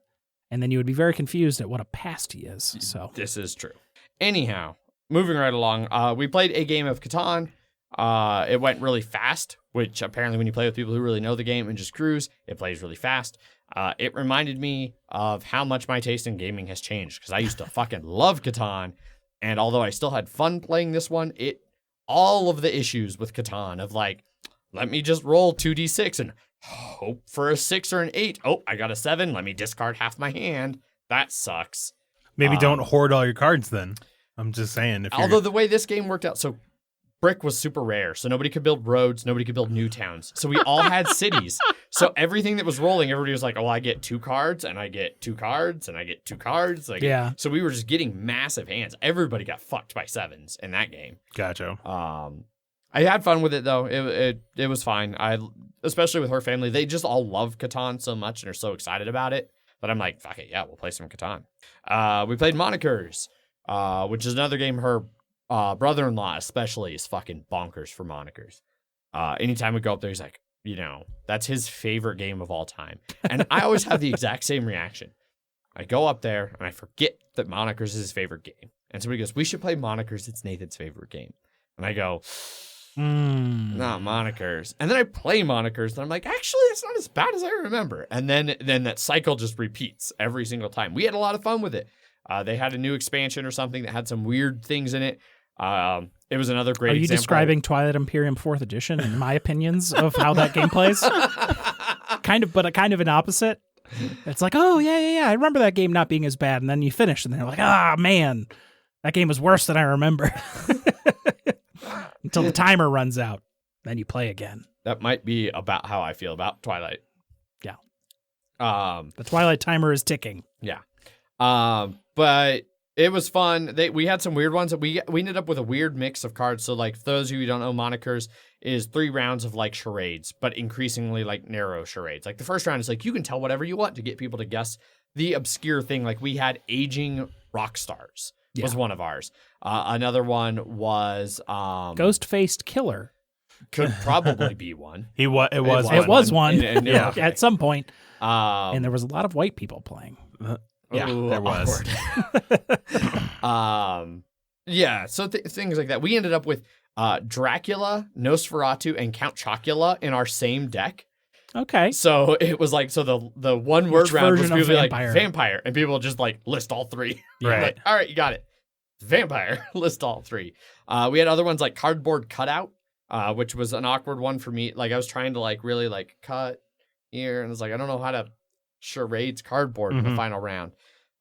and then you would be very confused at what a pasty is. So This is true. Anyhow, moving right along, we played a game of Catan. It went really fast, which apparently when you play with people who really know the game and just cruise, it plays really fast. It reminded me of how much my taste in gaming has changed because I used to fucking love Catan, and although I still had fun playing this one, all of the issues with Catan of like, let me just roll 2d6 and hope for a 6 or an 8. Oh, I got a 7. Let me discard half my hand. That sucks. Maybe don't hoard all your cards then. I'm just saying. If Although the way this game worked out, so brick was super rare, so nobody could build roads, nobody could build new towns. So we all had cities. So everything that was rolling, everybody was like, oh, I get 2 cards, and I get 2 cards, and I get 2 cards. Like, Yeah. So we were just getting massive hands. Everybody got fucked by 7s in that game. Gotcha. I had fun with it though. It was fine. Especially with her family, they just all love Catan so much and are so excited about it. But I'm like, fuck it, yeah, we'll play some Catan. We played Monikers, which is another game her brother-in-law especially is fucking bonkers for Monikers. Anytime we go up there, he's like, that's his favorite game of all time. And I always have the exact same reaction. I go up there and I forget that Monikers is his favorite game. And somebody goes, we should play Monikers. It's Nathan's favorite game. And I go, not Monikers. And then I play Monikers and I'm like, actually, it's not as bad as I remember. And then that cycle just repeats every single time. We had a lot of fun with it. They had a new expansion or something that had some weird things in it. It was another great Are you example. describing Twilight Imperium 4th Edition and my opinions of how that game plays? Kind of an opposite. It's like, oh, yeah. I remember that game not being as bad. And then you finish and they're like, man, that game was worse than I remember. Until the timer runs out. Then you play again. That might be about how I feel about Twilight. Yeah. The Twilight timer is ticking. Yeah. But it was fun. We had some weird ones. We ended up with a weird mix of cards. So, like, for those of you who don't know, Monikers is 3 rounds of, like, charades, but increasingly, like, narrow charades. Like, the first round is, like, you can tell whatever you want to get people to guess the obscure thing. Like, we had aging rock stars was one of ours. Another one was... Ghost-faced killer. Could probably be one. It was It was one. Yeah. At some point. And And there was a lot of white people playing. Yeah, there was. Yeah, so things like that. We ended up with Dracula, Nosferatu, and Count Chocula in our same deck. Okay. So it was like, the one word Which round was version of people like vampire? vampire, and people just like list all 3. Right. Like, all right, you got it. Vampire, list all 3. We had other ones like cardboard cutout, which was an awkward one for me. Like I was trying to like really like cut here, and it's like I don't know how to charades cardboard in the final round.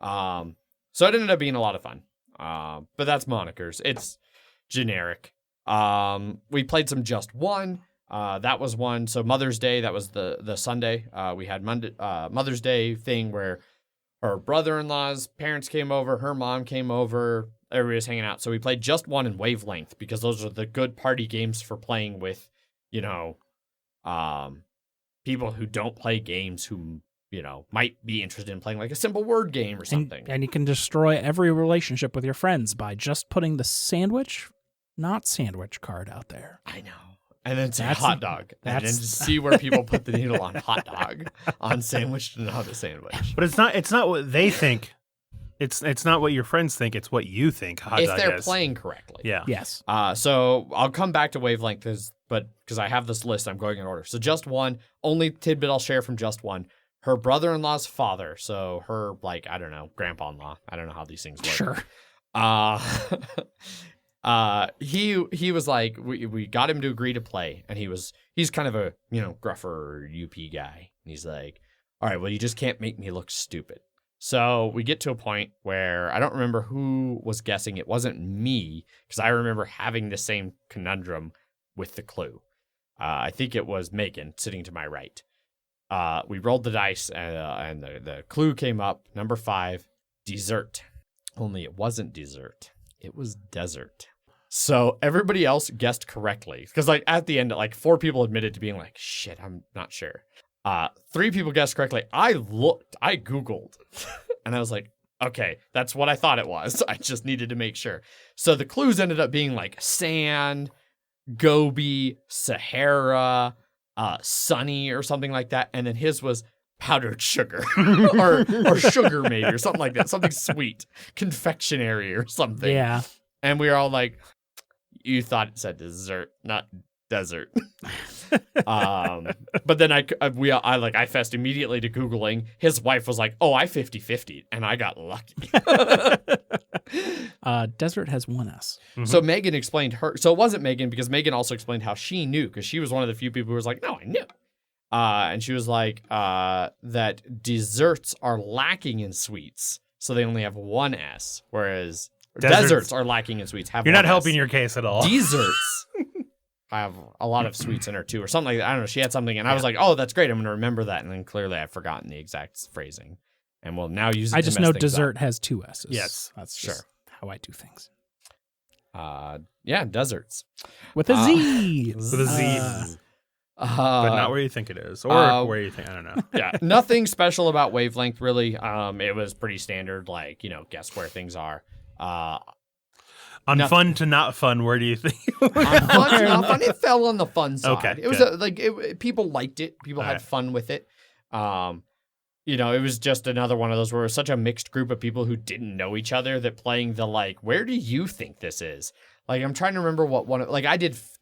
So it ended up being a lot of fun. But that's Monikers. It's generic. We played some Just One. That was one. So Mother's Day, that was the Sunday. We had Mother's Day thing where her brother-in-law's parents came over, her mom came over, everybody was hanging out. So we played Just One and Wavelength because those are the good party games for playing with, people who don't play games who might be interested in playing like a simple word game or something. And you can destroy every relationship with your friends by just putting the sandwich, not sandwich card out there. I know. And then say That's- hot dog. And then see where people put the needle on hot dog, on sandwich to not a sandwich. But it's not what they think. It's not what your friends think. It's what you think. Hot If dog they're is. playing correctly. Yeah. Yes. So I'll come back to Wavelength, because I have this list, I'm going in order. So Just One, only tidbit I'll share from Just One. Her brother-in-law's father, so her, I don't know, grandpa-in-law. I don't know how these things work. Sure. He was like, we got him to agree to play, and he's kind of a, gruffer UP guy. And he's like, all right, well, you just can't make me look stupid. So we get to a point where I don't remember who was guessing. It wasn't me, because I remember having the same conundrum with the clue. I think it was Megan sitting to my right. We rolled the dice, and the clue came up, number 5, dessert. Only it wasn't dessert. It was desert. So everybody else guessed correctly. Because at the end, 4 people admitted to being like, shit, I'm not sure. 3 people guessed correctly. I Googled, and I was like, okay, that's what I thought it was. I just needed to make sure. So the clues ended up being sand, Gobi, Sahara, sunny, or something like that. And then his was powdered sugar or sugar made or something like that. Something sweet, confectionery or something. Yeah. And we were all like, you thought it said dessert, not desert. But then I fessed immediately to Googling. His wife was like, oh, I 50-50, and I got lucky. Desert has 1 S. Mm-hmm. So Megan explained so it wasn't Megan, because Megan also explained how she knew, because she was one of the few people who was like, no, I knew. And she was like, that desserts are lacking in sweets, so they only have 1 S, whereas deserts are lacking in sweets. You're not helping your case at all. Desserts have a lot of sweets in her too, or something like that. I don't know. She had something, and I was like, "Oh, that's great. I'm going to remember that." And then clearly, I've forgotten the exact phrasing, and we'll now use it. I to just mess know things dessert up. has 2 S's. Yes. That's Sure. just how I do things. Yeah, deserts With a Z. With a Z. But not where you think it is, or where you think. I don't know. Yeah, nothing special about Wavelength really. It was pretty standard, guess where things are. On fun to not fun, where do you think? On fun to not fun, it fell on the fun side. Okay, it was people liked it. People had right. fun with it. It was just another one of those where it was such a mixed group of people who didn't know each other that playing the where do you think this is? I'm trying to remember what one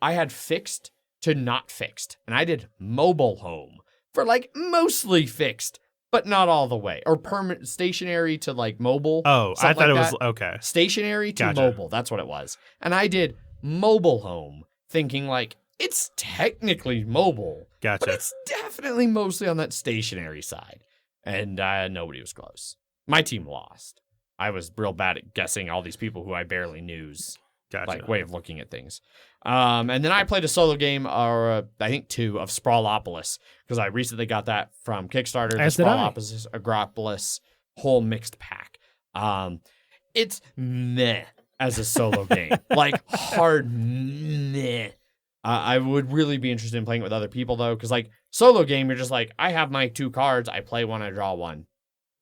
I had fixed to not fixed, and I did mobile home for mostly fixed, but not all the way, or permanent stationary to mobile. Oh, I thought it was that. okay. Stationary to Gotcha. mobile. That's what it was. And I did mobile home thinking it's technically mobile, Gotcha. but it's definitely mostly on that stationary side. And nobody was close. My team lost. I was real bad at guessing all these people who I barely knew's Gotcha. way of looking at things. And then I played a solo game, or I think 2, of Sprawlopolis, because I recently got that from Kickstarter. As the did I. Sprawlopolis, Agropolis whole mixed pack. It's meh as a solo game, hard meh. I would really be interested in playing it with other people though, because solo game, you're just I have my 2 cards, I play one, I draw one,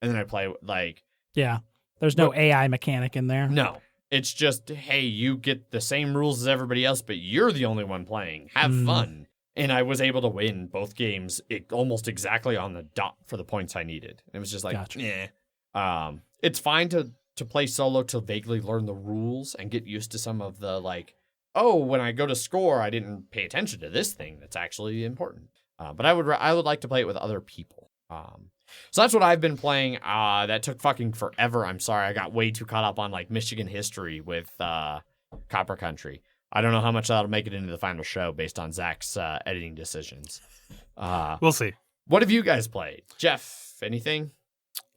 and then I play Yeah. There's no AI mechanic in there. no. It's just, hey, you get the same rules as everybody else, but you're the only one playing. Have fun. And I was able to win both games almost exactly on the dot for the points I needed. It was just Gotcha. It's fine to play solo to vaguely learn the rules and get used to some of the when I go to score, I didn't pay attention to this thing that's actually important. But I would like to play it with other people. So that's what I've been playing. That took fucking forever. I'm sorry. I got way too caught up on Michigan history with Copper Country. I don't know how much that'll make it into the final show based on Zach's editing decisions. We'll see. What have you guys played? Jeff, anything?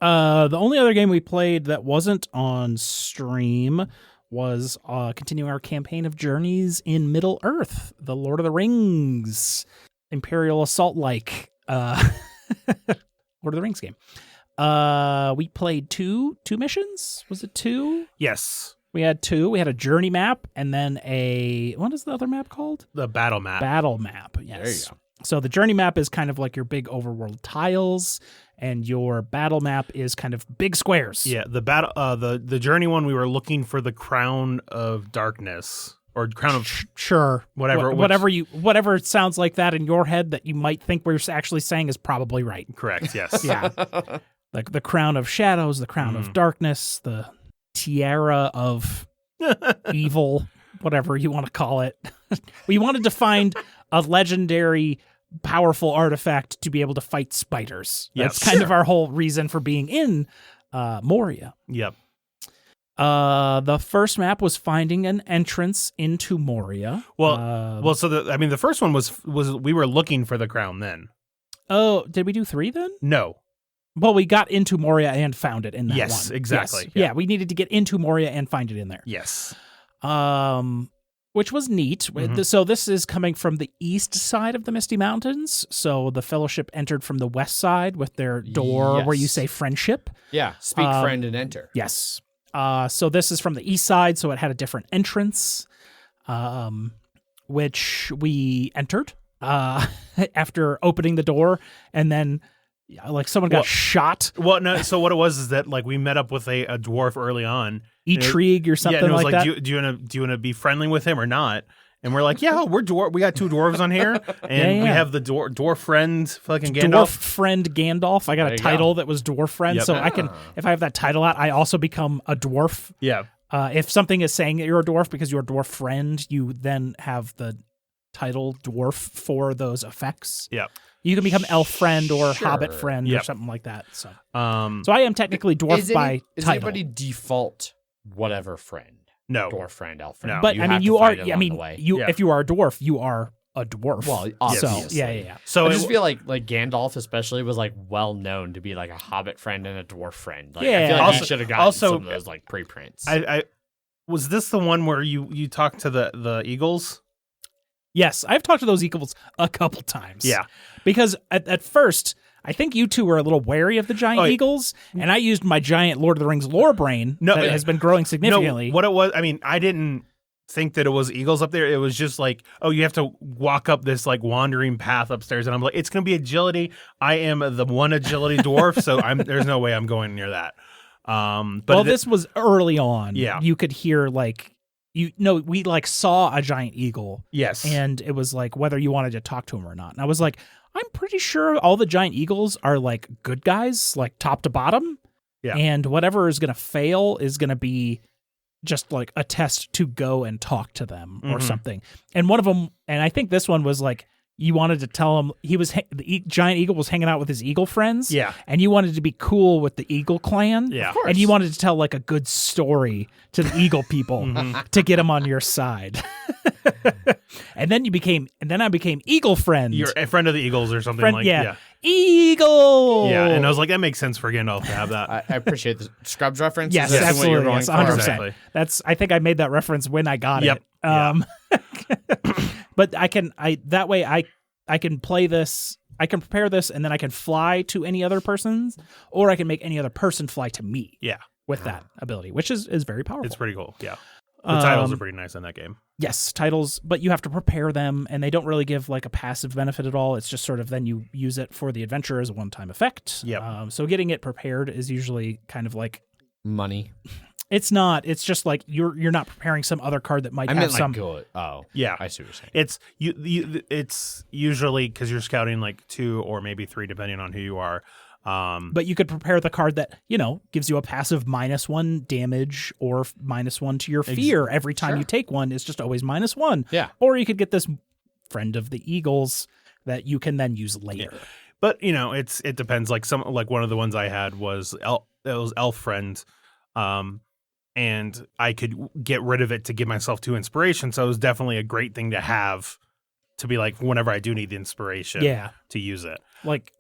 The only other game we played that wasn't on stream was continuing our campaign of Journeys in Middle Earth, the Lord of the Rings Imperial Assault-like Lord of the Rings game. We played two missions. Was it 2? Yes. We had 2. We had a journey map and then what is the other map called? The battle map. Battle map. Yes. There you go. So the journey map is kind of like your big overworld tiles, and your battle map is kind of big squares. Yeah, the battle, the journey one, we were looking for the Crown of Darkness or Crown of Sure, whatever, whatever it sounds like that in your head that you might think we're actually saying is probably right. Correct. Yes. Yeah, like the Crown of Shadows, the Crown of Darkness, the Tiara of Evil, whatever you want to call it. We wanted to find a legendary, powerful artifact to be able to fight spiders. That's kind of our whole reason for being in Moria. Yep. The first map was finding an entrance into Moria. So the first one was we were looking for the crown then. Oh, did we do 3 then? No. Well, we got into Moria and found it in that one. Yes, exactly. Yes. Yeah, we needed to get into Moria and find it in there. Yes. Which was neat. So this is coming from the east side of the Misty Mountains. So the Fellowship entered from the west side with their door where you say friendship. Yeah, speak friend and enter. Yes. So this is from the east side, so it had a different entrance, which we entered after opening the door, and then like someone got shot. Well, no. So what it was is that like we met up with a dwarf early on, Etrigue or something and it was like that. Do you want to be friendly with him or not? And we're like, yeah, we got 2 dwarves on here, and we have the dwarf friend, fucking Gandalf. Dwarf friend Gandalf. I got a title that was dwarf friend, so I can, if I have that title out, I also become a dwarf. Yeah. If something is saying that you're a dwarf because you're a dwarf friend, you then have the title dwarf for those effects. Yeah. You can become elf friend or hobbit friend or something like that. So, so I am technically dwarf by is title. anybody default whatever friend? No. Dwarf friend, elf friend. No. But have to find it along the way. if you are a dwarf, you are a dwarf. Well, so obviously. yeah. So I just feel like Gandalf especially was like well known to be like a hobbit friend and a dwarf friend. Like, I feel like he should have gotten some of those like preprints. I was this the one where you talked to the eagles? Yes, I've talked to those eagles a couple times. Yeah. Because at first, I think you two were a little wary of the giant eagles, and I used my giant Lord of the Rings lore brain that has been growing significantly. No, what it was, I mean, I didn't think that it was eagles up there. It was just like, oh, you have to walk up this like wandering path upstairs, and I'm like, it's going to be agility. I am the one agility dwarf, so there's no way I'm going near that. But this was early on. Yeah. You could hear like, we like saw a giant eagle. Yes. And it was like whether you wanted to talk to him or not. And I was like, I'm pretty sure all the giant eagles are like good guys, like top to bottom. Yeah. And whatever is going to fail is going to be just like a test to go and talk to them or something. And one of them, and I think this one was like, you wanted to tell him the giant eagle was hanging out with his eagle friends. Yeah. And you wanted to be cool with the eagle clan. Yeah. Of course. And you wanted to tell like a good story to the eagle people to get them on your side. And then I became eagle friend. You're a friend of the eagles or something Eagle. Yeah. And I was like, that makes sense for Gandalf to have that. I appreciate the Scrubs reference. Yes, Is that what you're absolutely. going Yes, for? 100%. Exactly. I think I made that reference when I got Yep. it. But I can play this, I can prepare this, and then I can fly to any other person's, or I can make any other person fly to me. Yeah. With that ability, which is very powerful. It's pretty cool. Yeah. The titles are pretty nice in that game. Yes, titles, but you have to prepare them, and they don't really give like a passive benefit at all. It's just sort of then you use it for the adventure as a one-time effect. Yep. So getting it prepared is usually kind of like Money. it's not. It's just like you're not preparing some other card that might I have meant some. like good. Oh, Yeah. I see what you're saying. It's it's usually because you're scouting like 2 or maybe 3 depending on who you are. But you could prepare the card that, gives you a passive -1 damage or -1 to your fear every time you take one. It's just always -1. Yeah. Or you could get this friend of the eagles that you can then use later. Yeah. But it depends. Like one of the ones I had was elf friend, and I could get rid of it to give myself 2 inspiration. So it was definitely a great thing to have to be like whenever I do need the inspiration. To use it.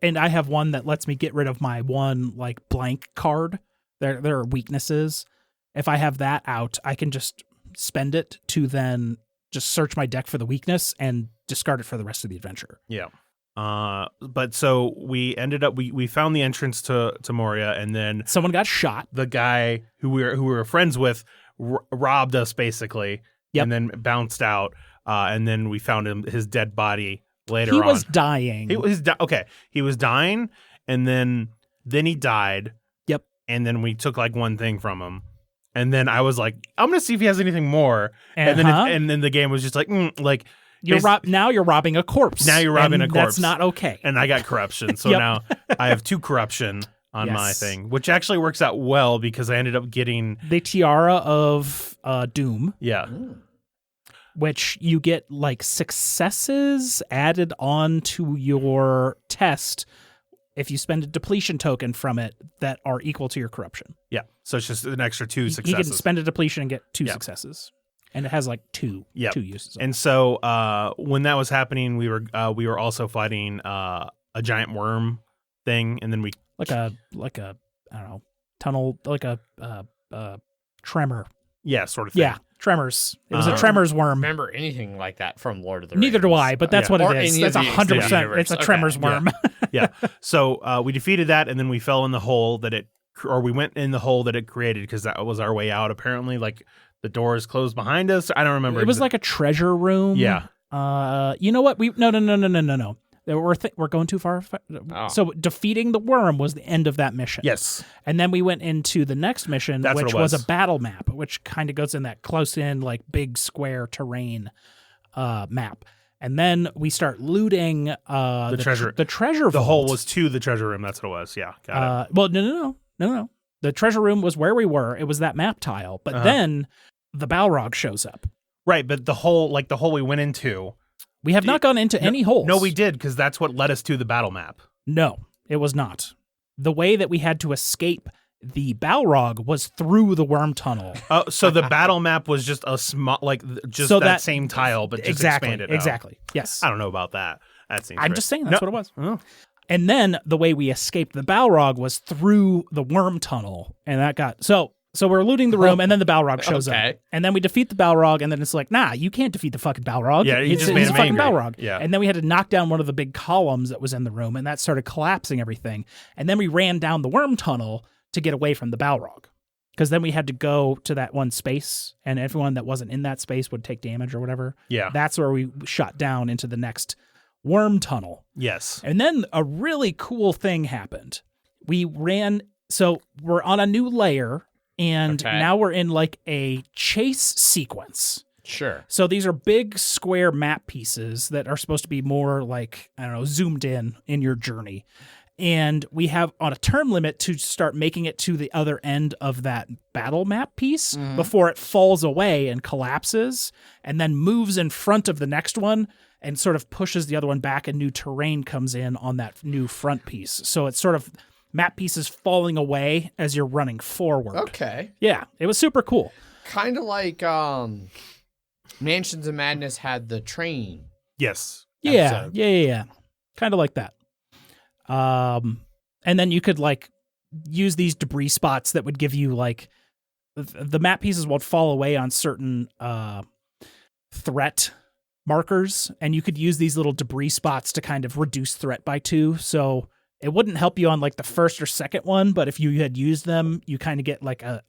And I have one that lets me get rid of my one like blank card. There are weaknesses. If I have that out, I can just spend it to then just search my deck for the weakness and discard it for the rest of the adventure. Yeah. But so we ended up we found the entrance to Moria, and then Someone got shot. the guy who we were friends with robbed us basically, Yep. and then bounced out. And then we found his dead body later he on. was dying. He was dying, and then he died. Yep. And then we took like one thing from him, and then I was like, I'm gonna see if he has anything more. And then the game was just like, now you're robbing a corpse. Now you're robbing a corpse. That's not okay. And I got corruption, so Yep. now I have 2 corruption on my Yes. thing, which actually works out well because I ended up getting The Tiara of Doom, which you get like successes added on to your test if you spend a depletion token from it that are equal to your corruption. Yeah. So it's just an extra 2 You successes. can spend a depletion and get 2 Yep. successes. And it has like two uses. And so when that was happening, we were also fighting a giant worm thing, and then we like a I don't know, tunnel, like a tremor. sort of thing. Yeah, tremors. It was a tremors worm. Remember anything like that from Lord of the Rings? Neither do I, but that's what Or it is. any of That's the 100%. extended It's a universe. tremors Okay. worm. Yeah. So we defeated that, and then we fell in the hole we went in the hole that it created because that was our way out. Apparently, like the doors closed behind us. I don't remember. It was like a treasure room. Yeah. You know what? No. We're going too far. Oh. So defeating the worm was the end of that mission. Yes. And then we went into the next mission, That's which what it was was. a battle map, which kind of goes in that close in, like big square terrain map. And then we start looting the treasure. The treasure The vault. hole was to the treasure room. That's what it was. Yeah. Got it. Well, no. The treasure room was where we were. It was that map tile. But then the Balrog shows up. Right, but the hole we went into. We have not gone into any holes. No, we did because that's what led us to the battle map. No, it was not. The way that we had to escape the Balrog was through the worm tunnel. Oh, so the battle map was just a small, that same tile, but just expanded out. Exactly. Yes. I don't know about that. That seems. I'm great. just saying that's No. what it was. Oh. And then the way we escaped the Balrog was through the worm tunnel, and that got so we're looting the room, and then the Balrog shows Okay. up, and then we defeat the Balrog, and then it's like, nah, you can't defeat the fucking Balrog. Yeah, you just made he's a him fucking angry. Balrog. Yeah. And then we had to knock down one of the big columns that was in the room, and that started collapsing everything. And then we ran down the worm tunnel to get away from the Balrog, because then we had to go to that one space, and everyone that wasn't in that space would take damage or whatever. Yeah. That's where we shot down into the next worm tunnel. Yes. And then a really cool thing happened. So we're on a new layer, and Okay. now we're in like a chase sequence. Sure. So these are big square map pieces that are supposed to be more like, I don't know, zoomed in your journey. And we have on a term limit to start making it to the other end of that battle map piece before it falls away and collapses and then moves in front of the next one and sort of pushes the other one back, and new terrain comes in on that new front piece. So it's sort of map pieces falling away as you're running forward. Okay. Yeah, it was super cool. Kind of like Mansions of Madness had the train. Yes. Yeah, episode. yeah. Kind of like that. And then you could like use these debris spots that would give you like the map pieces would fall away on certain threat markers, and you could use these little debris spots to kind of reduce threat by 2. So it wouldn't help you on like the first or second one, but if you had used them, you kind of get like a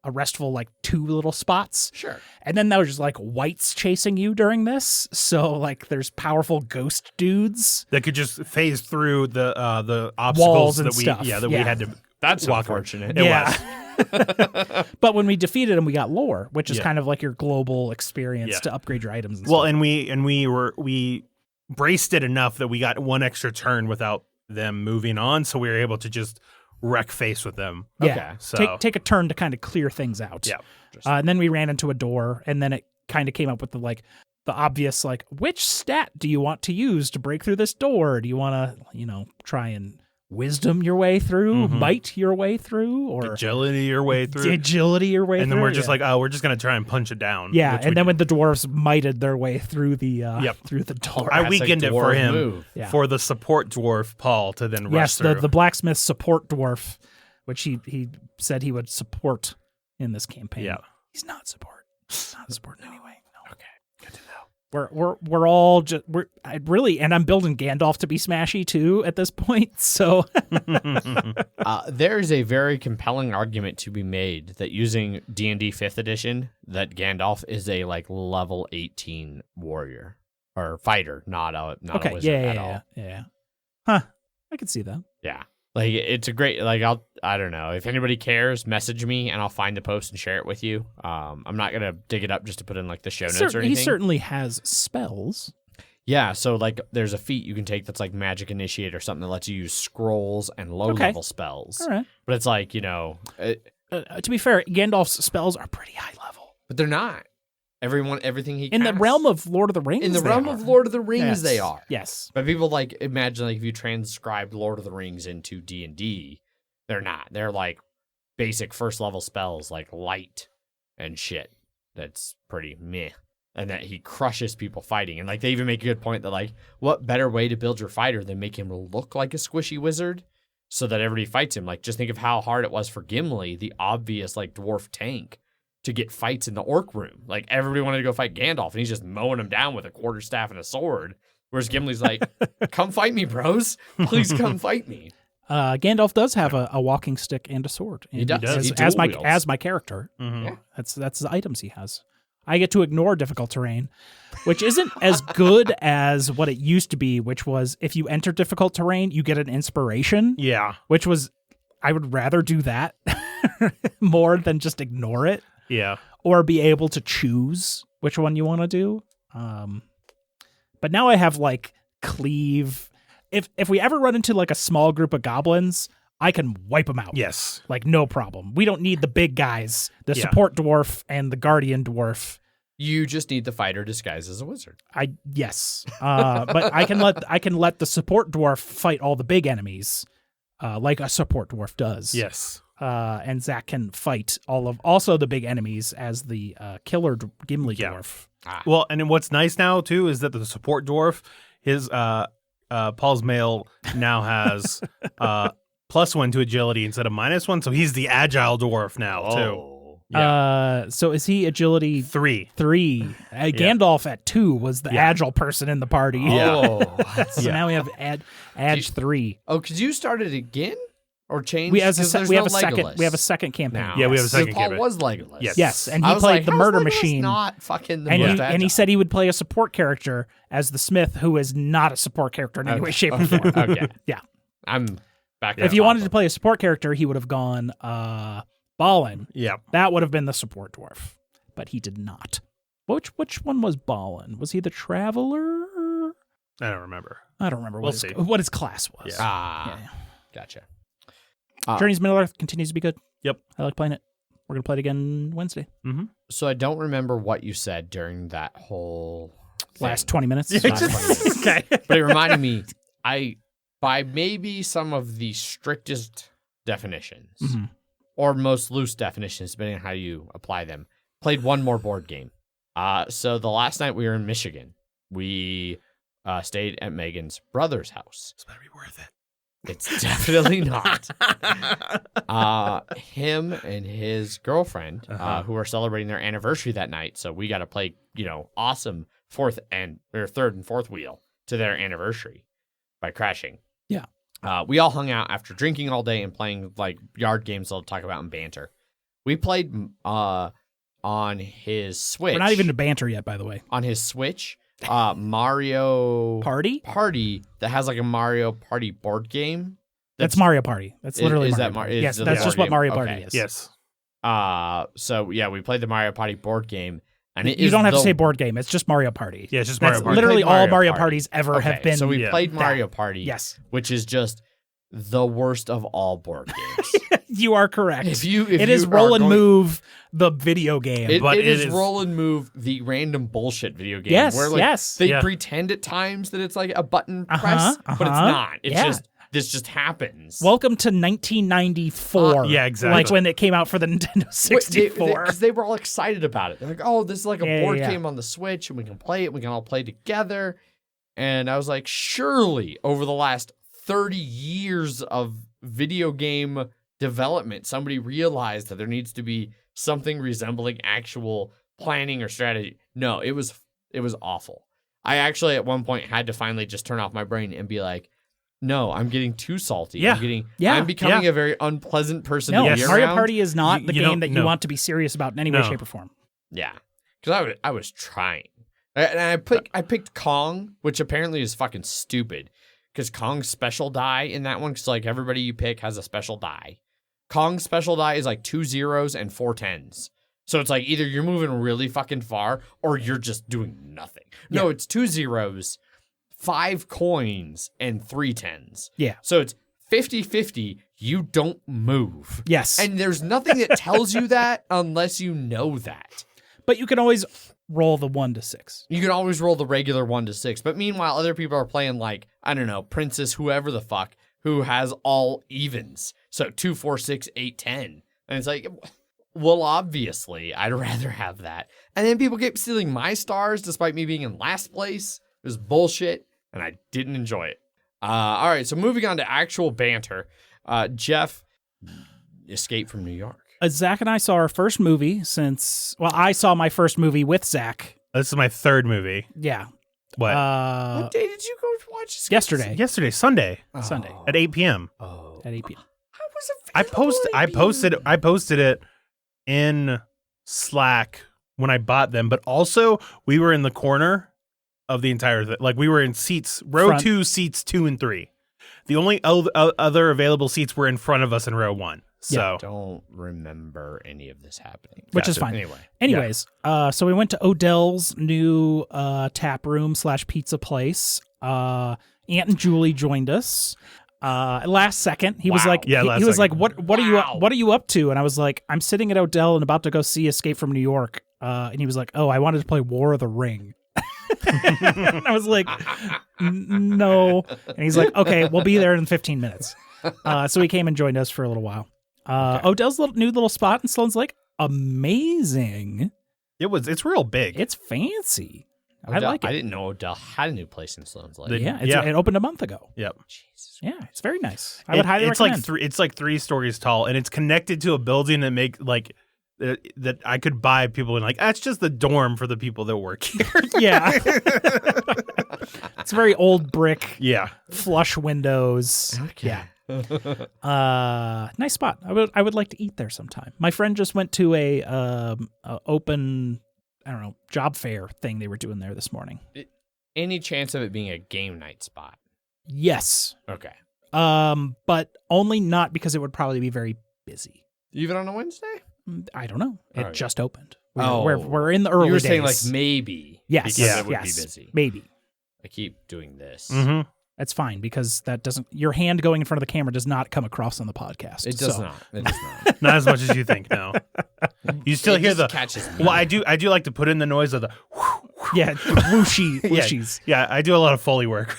restful like 2 little spots. Sure. And then there was just like whites chasing you during this. So like there's powerful ghost dudes. That could just phase through the obstacles Walls and that we stuff. we Yeah. had to That's walk unfortunate. It Yeah. was. But when we defeated them, we got lore, which is Yeah. kind of like your global experience Yeah. to upgrade your items. And Well, stuff. and we braced it enough that we got one extra turn without them moving on, so we were able to just wreck face with them. yeah, okay, so- take a turn to kind of clear things out. Yeah. And then we ran into a door, and then it kind of came up with the obvious like, which stat do you want to use to break through this door? Do you want to try and wisdom your way through, might your way through, or Agility your way through. agility your way through? And then we're just Yeah. like, oh, we're just gonna try and punch it down. Yeah, which and we then did. when the dwarves mighted their way through the through the door. I Classic weakened it for dwarf him move. Yeah. for the support dwarf Paul to then rush Yes, through. the blacksmith support dwarf, which he said he would support in this campaign. Yeah. He's not support. He's not support anyway. No. Okay, good to know. We're all just and I'm building Gandalf to be smashy too at this point. So There's a very compelling argument to be made that using D&D 5th edition, that Gandalf is a like level 18 warrior. or fighter, not a Okay, wizard at yeah, all. yeah. Huh. I could see that. Yeah. Like it's a great I don't know. If anybody cares, message me and I'll find the post and share it with you. I'm not gonna dig it up just to put in like the show notes or anything. He certainly has spells. Yeah, so like there's a feat you can take that's like Magic Initiate or something that lets you use scrolls and low level spells. All right. But it's like, to be fair, Gandalf's spells are pretty high level. but they're not. Everything he In the casts. realm of Lord of the Rings, In the they realm are. of Lord of the Rings, Yes. they are. Yes. But people like imagine like if you transcribed Lord of the Rings into D&D, they're not. They're like basic first level spells like light and shit. That's pretty meh. And that he crushes people fighting. And like they even make a good point that like what better way to build your fighter than make him look like a squishy wizard so that everybody fights him. Like just think of how hard it was for Gimli, the obvious like dwarf tank, to get fights in the orc room. Like everybody wanted to go fight Gandalf and he's just mowing them down with a quarterstaff and a sword. Whereas Gimli's like, come fight me, bros. Please come fight me. Gandalf does have a walking stick and a sword. He does. He As dual my wields. character. Mhm. Yeah. That's the items he has. I get to ignore difficult terrain, which isn't as good as what it used to be, which was if you enter difficult terrain, you get an inspiration, Yeah. which was, I would rather do that more than just ignore it Yeah. or be able to choose which one you want to do. But now I have like cleave. If we ever run into like a small group of goblins, I can wipe them out. Yes. Like no problem. We don't need the big guys, the Yeah. support dwarf and the guardian dwarf. You just need the fighter disguised as a wizard. Yes. But I can let the support dwarf fight all the big enemies, like a support dwarf does. Yes. And Zach can fight also the big enemies as the killer Gimli Yeah. dwarf. Well, and then what's nice now too is that the support dwarf, his Paul's mail now has +1 to agility instead of -1, so he's the agile dwarf now too. Yeah. So is he agility 3. 3? Gandalf at 2 was the agile person in the party. Oh. So now we have Edge 3. Oh, because you started again? Or changed? We have Because a there's second. Legolas We have a second campaign. now. Yeah, we have a So second Paul campaign. was Legolas. Yes. Yes, and I he was played like, the how's murder Legolas machine. Not fucking the And most he agile? said he would play a support character as the Smith, who is not a support character in any way, shape, or form. Okay. Yeah. I'm back. If you wanted to play a support character, he would have gone Balin. Yeah. That would have been the support dwarf, but he did not. Which one was Balin? Was he the Traveler? I don't remember. I don't remember We'll what, see. what his class was. Ah, Yeah. gotcha. Journey's Middle Earth continues to be good. Yep. I like playing it. We're going to play it again Wednesday. Mm-hmm. So I don't remember what you said during that whole thing. Last 20 minutes. Last 20 minutes. Okay. But it reminded me, by maybe some of the strictest definitions, Mhm. or most loose definitions, depending on how you apply them, played one more board game. So the last night we were in Michigan, we stayed at Megan's brother's house. This better be worth it. It's definitely not. Him and his girlfriend, who are celebrating their anniversary that night, so we got to play, awesome third and fourth wheel to their anniversary by crashing. Yeah. We all hung out after drinking all day and playing like yard games they'll talk about and banter. We played on his Switch. We're not even to banter yet, by the way. On his Switch, Mario Party? that has like a Mario Party board game. That's Mario Party. That's literally is Mario that Party. is Yes, the that's board just what game? Mario Party Okay. is. Yes. So yeah, we played the Mario Party board game, and it You is don't have to the- say board game. It's just Mario Party. Yeah, it's just That's Mario Party. literally Played all Mario Mario Party. Parties ever Okay, have been. So we Yeah. played that. Mario Party, Yes. which is just the worst of all board games. You are correct. If it is you roll are and going- move the video game. But it is is- roll and move the random bullshit video game. Yes, where, like, yes. They Yeah. pretend at times that it's like a button Uh-huh, press, but it's uh-huh. not. It's Yeah. just this just happens. Welcome to 1994. Yeah, exactly. Like when it came out for the Nintendo 64. Because they were all excited about it. They're like, oh, this is like a Yeah, board yeah. game on the Switch, and we can play it. We can all play together. And I was like, surely over the last 30 years of video game development, somebody realized that there needs to be something resembling actual planning or strategy. No, it was awful. I actually at one point had to finally just turn off my brain and be like, no, I'm getting too salty. Yeah. I'm becoming a very unpleasant person No, to be Mario around. Party is not the You game don't- that you no. want to be serious about in any way, No. shape, or form. Yeah, because I was trying. And I picked Kong, which apparently is fucking stupid. Because Kong's special die in that one, because like everybody you pick has a special die. Kong's special die is like 2 zeros and 4 10s. So it's like either you're moving really fucking far or you're just doing nothing. No, it's 2 zeros, 5 coins, and 3 10s. Yeah. So it's 50-50. You don't move. Yes. And there's nothing that tells you that unless you know that. But you can always roll the 1 to 6. You can always roll the regular 1 to 6. But meanwhile, other people are playing like, I don't know, Princess whoever the fuck, who has all evens. So 2, 4, 6, 8, 10. And it's like, well, obviously, I'd rather have that. And then people keep stealing my stars despite me being in last place. It was bullshit, and I didn't enjoy it. All right, so moving on to actual banter. Jeff, Escape from New York. Zach and I saw our first movie since... Well, I saw my first movie with Zach. This is my third movie. Yeah. What? What day did you go watch Escape? Yesterday. Sunday. Sunday. At 8 p.m. Oh. At 8 p.m. I posted it in Slack when I bought them, but also we were in the corner of the entire thing. Like we were in row 2, seats 2 and 3. The only other available seats were in front of us in row 1. So I don't remember any of this happening. Which is fine. Anyways, so we went to Odell's new tap room / pizza place. Aunt and Julie joined us. Last second, he was like, he was like, what are you up to? And I was like, I'm sitting at Odell and about to go see Escape from New York. And he was like, oh, I wanted to play War of the Ring. And I was like, no. And he's like, okay, we'll be there in 15 minutes. So he came and joined us for a little while. Odell's new little spot, and Sloan's like, amazing. It's real big. It's fancy. Odell, I like it. I didn't know Odell had a new place in Sloan's Lake. It opened a month ago. Yep. Jesus. Yeah, it's very nice. I would highly recommend. It's like 3 stories tall, and it's connected to a building that make like that I could buy people and like that's just the dorm for the people that work here. Yeah. It's very old brick. Yeah. Flush windows. Okay. Yeah. Nice spot. I would like to eat there sometime. My friend just went to a open, I don't know, job fair thing they were doing there this morning. Any chance of it being a game night spot? Yes. Okay. But only not because it would probably be very busy. Even on a Wednesday? I don't know. It just opened. Oh. We're in the early days. You were saying like maybe. Yes. Because it would be busy. Maybe. I keep doing this. Mm-hmm. That's fine because that doesn't. Your hand going in front of the camera does not come across on the podcast. It does not. It does not. Not as much as you think. No. You still hear the catches me. Well, I do like to put in the noise of the. Yeah, whooshies. Yeah, I do a lot of Foley work.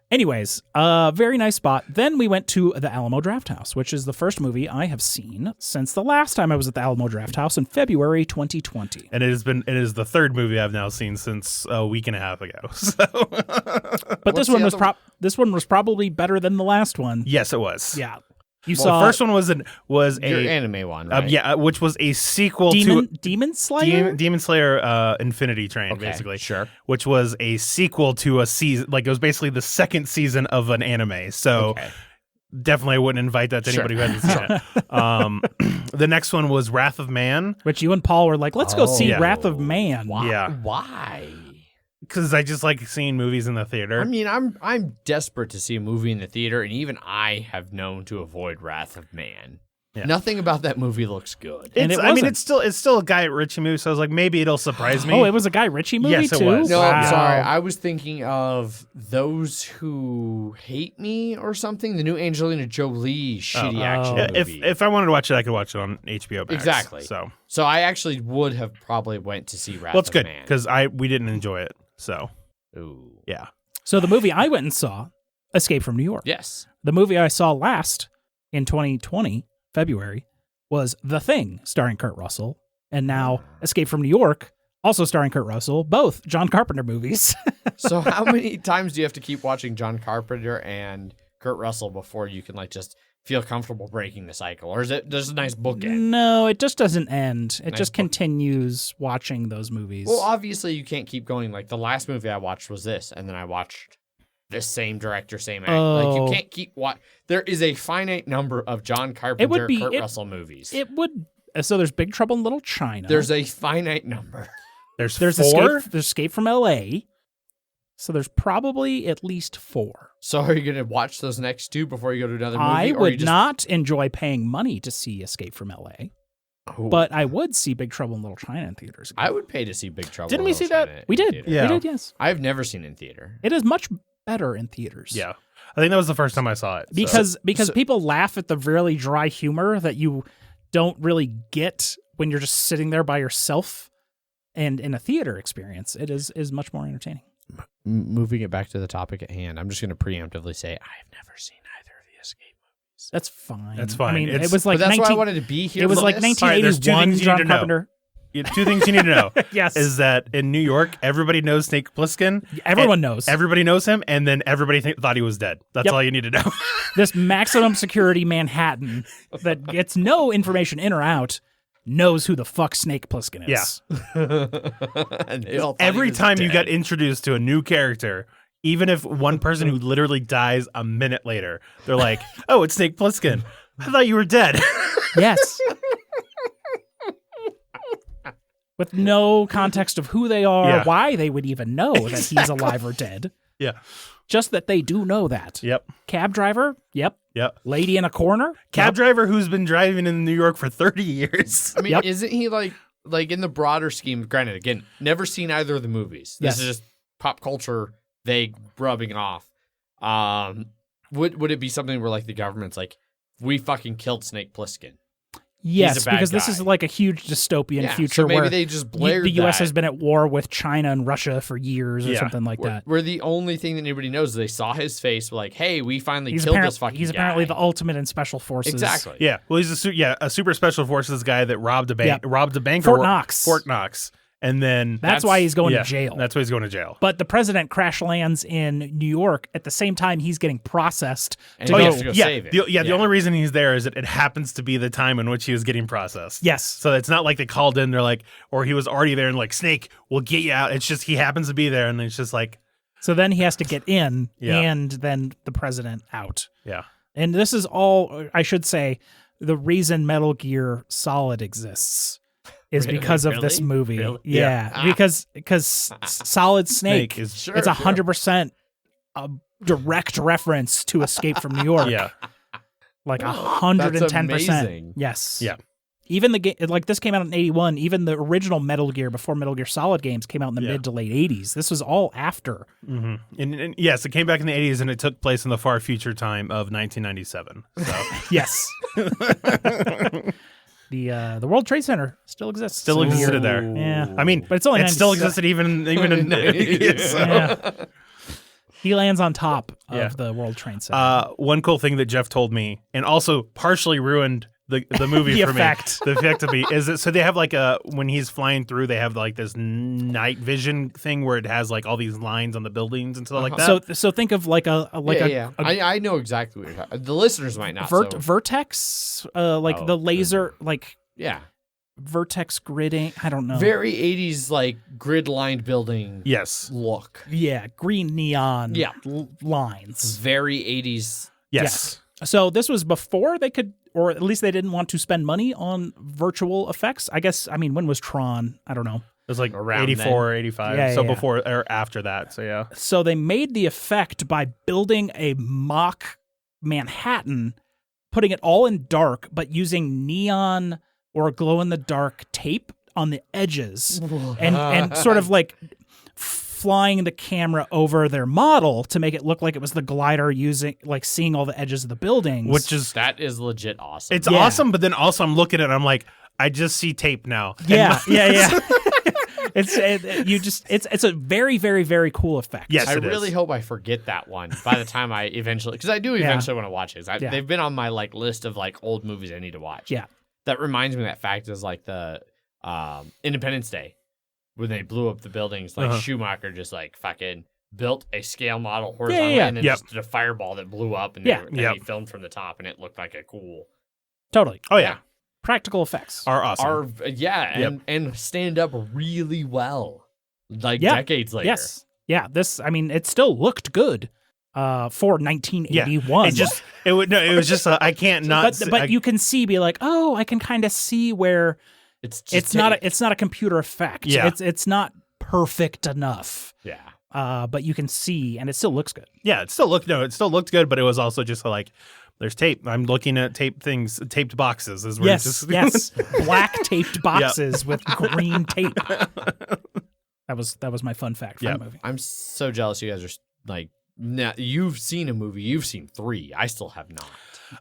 Anyways, very nice spot. Then we went to the Alamo Drafthouse, which is the first movie I have seen since the last time I was at the Alamo Drafthouse in February 2020. And it is the third movie I've now seen since a week and a half ago. So. But this one was probably better than the last one. Yes, it was. Yeah. The first one was your anime one, right? Yeah, which was a sequel to Demon Slayer. Demon Slayer Infinity Train, basically. Sure. Which was a sequel to a season, like it was basically the second season of an anime. So definitely I wouldn't invite that to anybody who hasn't seen it. The next one was Wrath of Man, which you and Paul were like, let's go see Wrath of Man. Why? Yeah. Why? Because I just like seeing movies in the theater. I mean, I'm desperate to see a movie in the theater, and even I have known to avoid Wrath of Man. Yeah. Nothing about that movie looks good. It's still a Guy Ritchie movie, so I was like, maybe it'll surprise me. Oh, it was a Guy Ritchie movie yes, too? It was. No, wow. I'm sorry. I was thinking of Those Who Hate Me or something. The new Angelina Jolie shitty action movie. If I wanted to watch it, I could watch it on HBO Max. Exactly. So I actually would have probably went to see Wrath of Man. Well, it's good because we didn't enjoy it. So, ooh, yeah. So the movie I went and saw, Escape from New York. Yes. The movie I saw last in 2020, February, was The Thing, starring Kurt Russell, and now Escape from New York, also starring Kurt Russell, both John Carpenter movies. So how many times do you have to keep watching John Carpenter and Kurt Russell before you can just feel comfortable breaking the cycle? Or is it just a nice bookend? No, it just doesn't end. It just continues watching those movies. Well, obviously you can't keep going. Like the last movie I watched was this, and then I watched this same director, same actor. Like you can't keep There is a finite number of John Carpenter, Kurt Russell movies. It would So there's Big Trouble in Little China. There's a finite number. There's 4? There's Escape from L.A., so there's probably at least 4. So are you going to watch those next 2 before you go to another movie? I or you would just... not enjoy paying money to see Escape from L.A., Ooh. but I would see Big Trouble in Little China in theaters again. I would pay to see Big Trouble. Didn't in we Little see that? China We in did. theater. Yeah. We did, yes. I've never seen it in theater. It is much better in theaters. Yeah. I think that was the first time I saw it. Because people laugh at the really dry humor that you don't really get when you're just sitting there by yourself. And in a theater experience, it is much more entertaining. Moving it back to the topic at hand, I'm just going to preemptively say I've never seen either of the Escape movies. That's fine. That's fine. I mean, It's- it was like But that's 19, why I wanted to be here. it was for like this. All right, there's 2 1981 things you John need to know. Carpenter. 2 things you need to know. Yes. Is that in New York, everybody knows Snake Plissken. Everyone knows. Everybody knows him, and then everybody thought he was dead. That's Yep. all you need to know. This maximum security Manhattan that gets no information in or out knows who the fuck Snake Plissken is. Yeah. And they all thought he Every was time you dead. got introduced to a new character, even if one person who literally dies a minute later, they're like, "Oh, it's Snake Plissken. I thought you were dead." Yes. With no context of who they are, Yeah. why they would even know that he's alive or dead. Yeah. Just that they do know that. Yep. Cab driver? Yep. Yep. Lady in a corner? Cab Yep. driver who's been driving in New York for 30 years. I mean, Yep. isn't he like in the broader scheme? Granted, again, never seen either of the movies. This Yes. is just pop culture vague rubbing off. Would it be something where like the government's like, we fucking killed Snake Plissken? Yes, bad because this guy. is like a huge dystopian Yeah, future so maybe where they just blared the U.S. that. has been at war with China and Russia for years or Yeah. something like that. Where the only thing that anybody knows is they saw his face, like, hey, we finally He's, killed this fucking he's guy. apparently the ultimate in special forces. Exactly. Yeah. Well, he's a super special forces guy that robbed a bank. Yep. Robbed a bank. Fort or- Knox. Fort Knox. And then That's why he's going yeah, to jail. That's why he's going to jail. But the president crash lands in New York at the same time he's getting processed And to he go. has to go yeah, save it. the only reason he's there is that it happens to be the time in which he was getting processed. Yes. So it's not like they called in, they're like, or he was already there and like, Snake, we'll get you out. It's just he happens to be there, and it's just like, So then he has to get in Yeah. and then the president out. yeah. And this is all, I should say, the reason Metal Gear Solid exists is Really? because of this Really? movie. Really? Yeah, Ah. because Solid Snake, Snake is Sure, it's sure. 100% a direct reference to Escape from New York. Yeah. Like That's 110%. amazing. Yes. Yeah. Even the game, like this came out in 81. Even the original Metal Gear before Metal Gear Solid games came out in the Yeah. mid to late 80s. This was all after. Mm-hmm. And yes, it came back in the 80s and it took place in the far future time of 1997. So Yes. The World Trade Center still exists. still existed there. Yeah. I mean, But it's only it still 97. existed even in so. Yeah. He lands on top of Yeah. the World Trade Center. One cool thing that Jeff told me, and also partially ruined the movie The for effect. me. The effect of me is that, so they have like when he's flying through, they have like this night vision thing where it has like all these lines on the buildings and stuff like that. So think of like a I know exactly what you're talking. The listeners might not. so. vertex, like Oh, the laser, like Yeah. vertex gridding. I don't know. Very 80s like grid lined building Yes. look. Yeah, green neon Yeah. lines. Very 80s. Yes. So this was before they could, or at least they didn't want to spend money on virtual effects. I guess, I mean, when was Tron? I don't know. It was like Around 84, 85. Yeah, so yeah. before or after that. So yeah. So they made the effect by building a mock Manhattan, putting it all in dark, but using neon or glow-in-the-dark tape on the edges and sort of like flying the camera over their model to make it look like it was the glider using, like seeing all the edges of the buildings. Which is That is legit awesome. it's Yeah. awesome, but then also I'm looking at it and I'm like, I just see tape now. yeah. It's a very, very, very cool effect. Yes. I it is. really hope I forget that one by the time I eventually, because I do eventually want to watch it. Yeah. They've been on my like list of like old movies I need to watch. Yeah. That reminds me of that fact is like the Independence Day when they blew up the buildings. Like Schumacher just like fucking built a scale model horizontally yeah. and then Yep. just did a fireball that blew up and Yeah. then he filmed from the top and it looked like a cool. Totally. Oh yeah. Practical effects. Are awesome. And stand up really well. Like Yeah. decades later. Yes. Yeah. This, I mean, it still looked good for 1981. It was just I can't not. But you can be like, oh, I can kind of see where it's not a computer effect. Yeah. It's not perfect enough. Yeah. But you can see, and it still looks good. Yeah, it still looked good, but it was also just like there's tape. I'm looking at taped boxes. Yes, black taped boxes with green tape. That was my fun fact from the movie. I'm so jealous you guys are like, now you've seen a movie, you've seen 3. I still have not.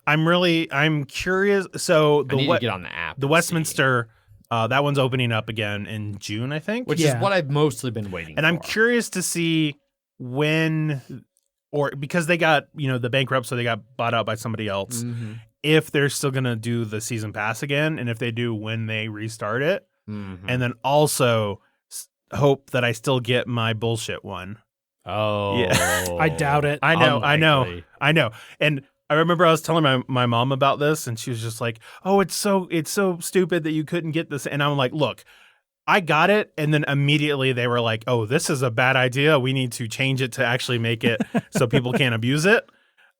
I'm curious. So I need to get on the app. The Westminster, that one's opening up again in June, I think. Which is what I've mostly been waiting for. And I'm curious to see when, or because they got, the bankrupt, so they got bought out by somebody else, if they're still going to do the season pass again, and if they do, when they restart it. And then also hope that I still get my bullshit one. Oh, yeah. I doubt it. I know. And I remember I was telling my mom about this, and she was just like, "Oh, it's so stupid that you couldn't get this." And I'm like, "Look, I got it." And then immediately they were like, "Oh, this is a bad idea. We need to change it to actually make it so people can't abuse it."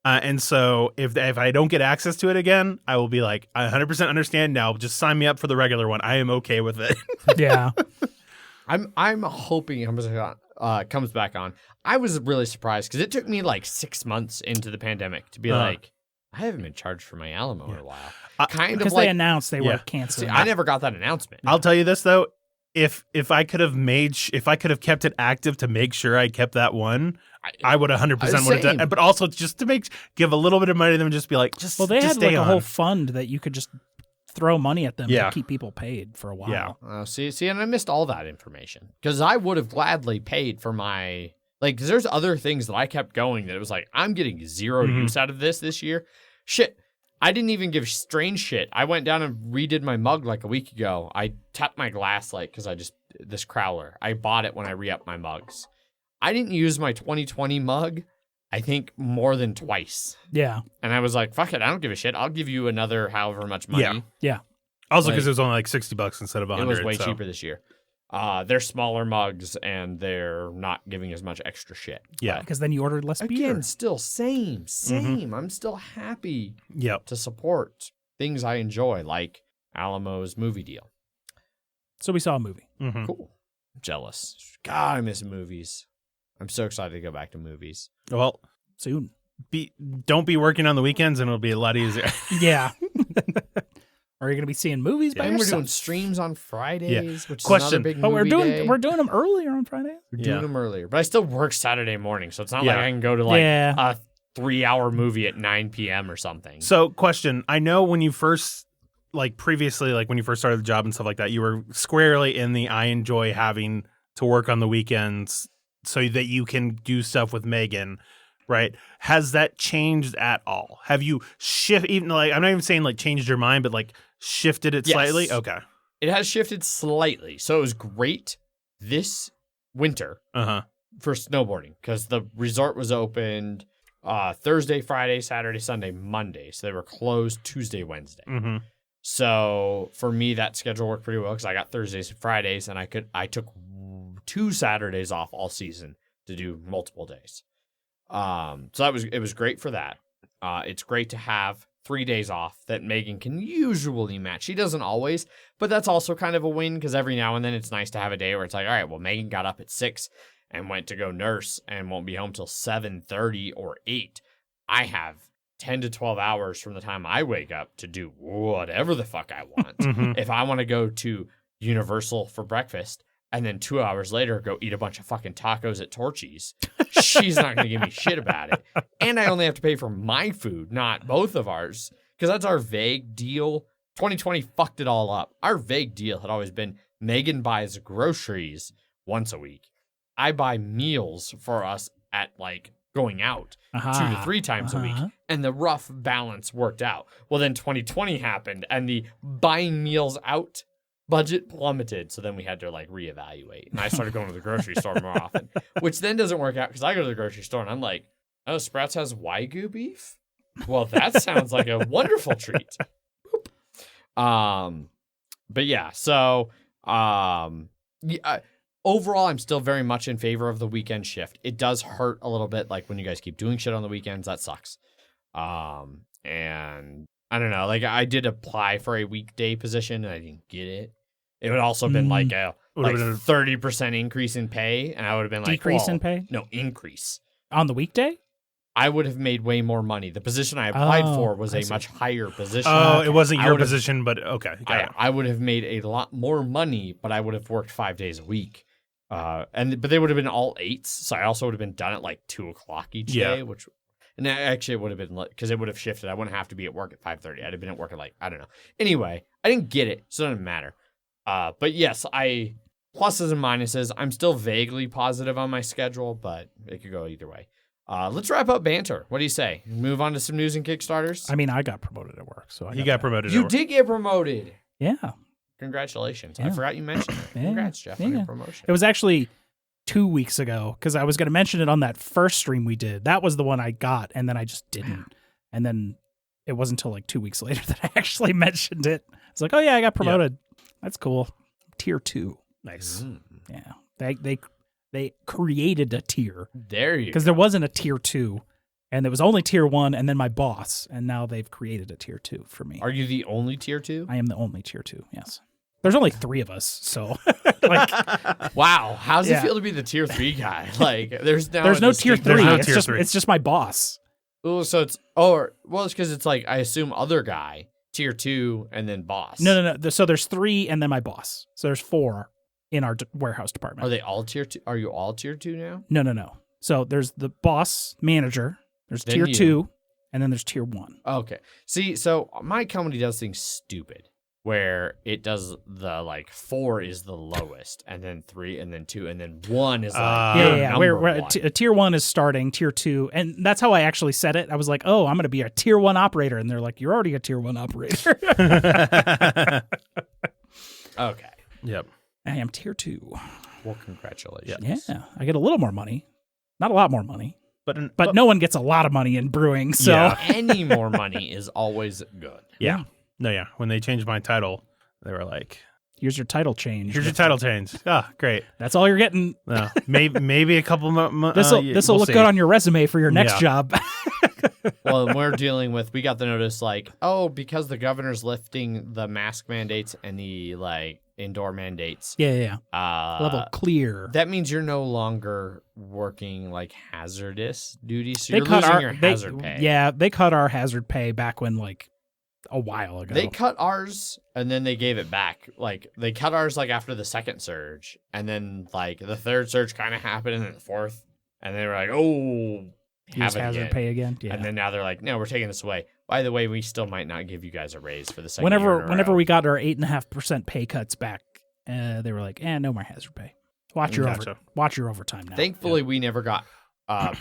And so if I don't get access to it again, I will be like, "I 100% understand now. Just sign me up for the regular one. I am okay with it." Yeah. I'm hoping it comes back on. I was really surprised because it took me like 6 months into the pandemic to be like, I haven't been charged for my Alamo in a while. Because they announced they were canceling. See, I never got that announcement. I'll tell you this though, if I could have kept it active to make sure I kept that one, I would 100% would have done. But also just to give a little bit of money to them, and just be like, they had stay like on. a whole fund that you could just throw money at them to keep people paid for a while. Yeah. See, and I missed all that information because I would have gladly paid for my, like, because there's other things that I kept going that it was like, I'm getting zero use out of this year. Shit. I didn't even give strange shit. I went down and redid my mug like a week ago. I tapped my glass because this Crowler. I bought it when I re-upped my mugs. I didn't use my 2020 mug, I think, more than twice. Yeah. And I was like, fuck it, I don't give a shit. I'll give you another however much money. Yeah. Also because it was only like $60 instead of $100. It was way cheaper this year. They're smaller mugs, and they're not giving as much extra shit. Yeah. Because then you ordered less beer. Again, still same. I'm still happy to support things I enjoy, like Alamo's movie deal. So we saw a movie. Cool. I'm jealous. God, I miss movies. I'm so excited to go back to movies. Well, soon. Don't be working on the weekends, and it'll be a lot easier. Yeah. Are you going to be seeing movies by And yourself? we're doing streams on Fridays, which Question. is another big But movie day. we're doing them earlier on Fridays. We're doing them earlier. But I still work Saturday morning, so it's not like I can go to a 3-hour movie at 9 p.m. or something. So, question. I know when you first, previously, when you first started the job and stuff like that, you were squarely in the I enjoy having to work on the weekends so that you can do stuff with Megan, right? Has that changed at all? Have you I'm not even saying changed your mind, but shifted it slightly? Okay. It has shifted slightly. So it was great this winter for snowboarding because the resort was opened Thursday, Friday, Saturday, Sunday, Monday. So they were closed Tuesday, Wednesday. So for me, that schedule worked pretty well because I got Thursdays and Fridays, and I took 2 Saturdays off all season to do multiple days. So it was great for that. It's great to have 3 days off that Megan can usually match. She doesn't always, but that's also kind of a win because every now and then it's nice to have a day where it's like, all right, well, Megan got up at 6 and went to go nurse and won't be home till 7:30 or 8. I have 10 to 12 hours from the time I wake up to do whatever the fuck I want. If I want to go to Universal for breakfast and then 2 hours later go eat a bunch of fucking tacos at Torchy's, she's not going to give me shit about it. And I only have to pay for my food, not both of ours, because that's our vague deal. 2020 fucked it all up. Our vague deal had always been Megan buys groceries once a week. I buy meals for us at going out 2 to 3 times a week, and the rough balance worked out. Well, then 2020 happened, and the buying meals out budget plummeted, so then we had to reevaluate, and I started going to the grocery store more often, which then doesn't work out because I go to the grocery store and I'm like, oh, Sprouts has Wagyu beef? Well, that sounds like a wonderful treat. But yeah, so overall, I'm still very much in favor of the weekend shift. It does hurt a little bit, like when you guys keep doing shit on the weekends. That sucks. And I don't know. Like I did apply for a weekday position, and I didn't get it. It would also been like a 30% increase in pay, and I would have been like decrease in pay? No, increase On the weekday? I would have made way more money. The position I applied for was a see. much higher position. Oh, it wasn't I your would've- position, but okay. Got it. I would have made a lot more money, but I would have worked 5 days a week. But they would have been all 8s, so I also would have been done at like 2:00 each day, and actually it would have been because it would have shifted. I wouldn't have to be at work at 5:30. I'd have been at work at like I don't know. Anyway, I didn't get it, so it doesn't matter. But yes, pluses and minuses. I'm still vaguely positive on my schedule, but it could go either way. Let's wrap up banter. What do you say? Move on to some news and Kickstarters. I mean, I got promoted at work, so You got promoted. You did get promoted. Yeah. Congratulations. Yeah. I forgot you mentioned it. Yeah. Congrats, Jeff, on your promotion. It was actually 2 weeks ago because I was going to mention it on that first stream we did. That was the one I got, and then I just didn't. And then it wasn't until like 2 weeks later that I actually mentioned it. It's like, oh yeah, I got promoted. That's cool. Tier 2. Nice. Yeah. They created a tier There you go. because there wasn't a tier 2, and there was only tier 1, and then my boss, and now they've created a tier 2 for me. Are you the only tier 2? I am the only tier 2. Yes. There's only 3 of us, so like, Wow. How's it Yeah. feel to be the tier 3 guy? Like, there's no tier 3. There's no it's tier just 3. it's just my boss. Oh, so it's it's because it's like I assume other guy tier 2 and then boss. No. So there's 3 and then my boss. So there's 4 in our warehouse department. Are they all tier 2? Are you all tier 2 now? No. So there's the boss manager. There's Then tier you. 2, and then there's tier 1. Okay. See, so my company does things stupid where it does the like 4 is the lowest, and then 3, and then 2, and then 1 is like Yeah. number We're one. tier 1 is starting, tier 2, and that's how I actually said it. I was like, oh, I'm going to be a tier 1 operator, and they're like, you're already a tier 1 operator. Okay. Yep. I am tier 2. Well, congratulations. Yeah, I get a little more money, not a lot more money, But but no one gets a lot of money in brewing. So Yeah. Any more money is always good. yeah. No, yeah. When they changed my title, they were like, here's your title change. "Here's your title change." Ah, great. That's all you're getting. No, maybe a couple more. This will we'll look see. good on your resume for your next Yeah. job. Well, we're dealing with, we got the notice like, oh, because the governor's lifting the mask mandates and the like indoor mandates. Yeah. Level Uh, clear. that means you're no longer working like hazardous duties. So you're losing your hazard pay. Yeah, they cut our hazard pay back when like a while ago. They cut ours and then they gave it back. Like they cut ours like after the second surge, and then like the third surge kind of happened, and then the fourth, and they were like, "Oh, Use have it hazard again." pay again. Yeah. And then now they're like, "No, we're taking this away." By the way, we still might not give you guys a raise for the second year in a whenever row. we got our 8.5% pay cuts back, they were like, no more hazard pay. Watch your Gotcha. watch your overtime now. Thankfully, we never got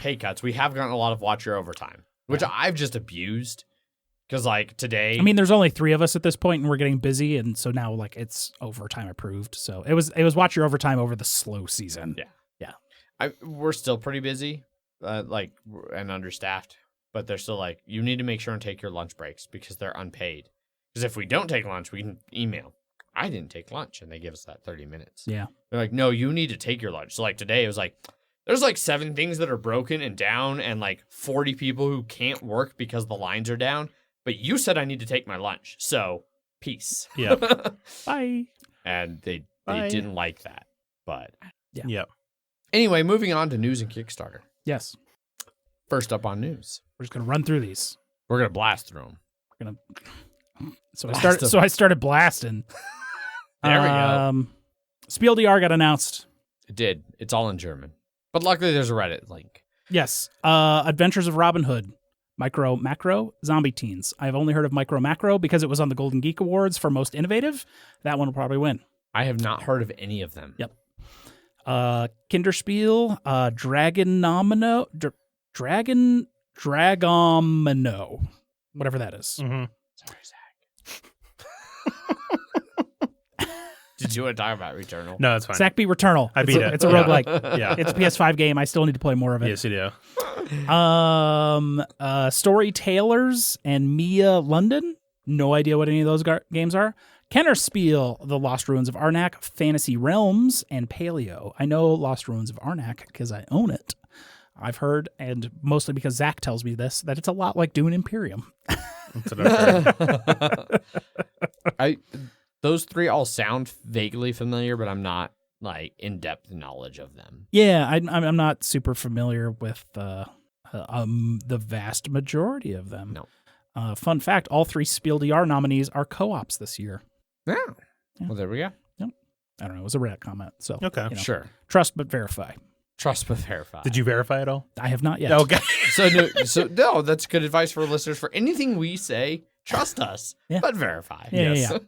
pay cuts. We have gotten a lot of watch your overtime, which I've just abused. Because like today, I mean, there's only 3 of us at this point, and we're getting busy, and so now like it's overtime approved. So it was watch your overtime over the slow season. Yeah. We're still pretty busy, and understaffed, but they're still like, you need to make sure and take your lunch breaks because they're unpaid. Because if we don't take lunch, we can email, I didn't take lunch, and they give us that 30 minutes. Yeah. They're like, no, you need to take your lunch. So like today, it was like, there's like 7 things that are broken and down, and like 40 people who can't work because the lines are down. But you said I need to take my lunch, so peace. Yeah. Bye. And they Bye. didn't like that. But Yep. anyway, moving on to news and Kickstarter. Yes. First up on news, We're just gonna run through these. we're gonna blast through them. We're gonna. Blast 'em. So I started blasting. There we go. Spiel DR got announced. It did. It's all in German, but luckily there's a Reddit link. Yes. Adventures of Robin Hood. Micro Macro Zombie Teens. I've only heard of Micro Macro because it was on the Golden Geek Awards for most innovative. That one will probably win. I have not heard of any of them. Yep. Kinderspiel, Dragonomino, Dragomino, whatever that is. Mm-hmm. Sorry, Zach. Did you want to talk about Returnal? No, that's fine. Zach beat Returnal. I beat it. It's a Yeah. roguelike. Yeah. It's a PS5 game. I still need to play more of it. Yes, you do. Storytellers and Mia London. No idea what any of those games are. Kennerspiel, The Lost Ruins of Arnak, Fantasy Realms, and Paleo. I know Lost Ruins of Arnak because I own it. I've heard, and mostly because Zach tells me this, that it's a lot like doing Imperium. That's what I've heard. Those three all sound vaguely familiar, but I'm not like in-depth knowledge of them. Yeah, I'm not super familiar with the vast majority of them. No. Fun fact, all 3 Spiel DR nominees are co-ops this year. Yeah. Yeah. Well, there we go. I don't know, it was a Reddit comment, so Okay. Sure. trust but verify. Trust but verify. Did you verify it all? I have not yet. Okay. So that's good advice for listeners. For anything we say, trust us, Yeah. but verify. Yeah, Yes. yeah.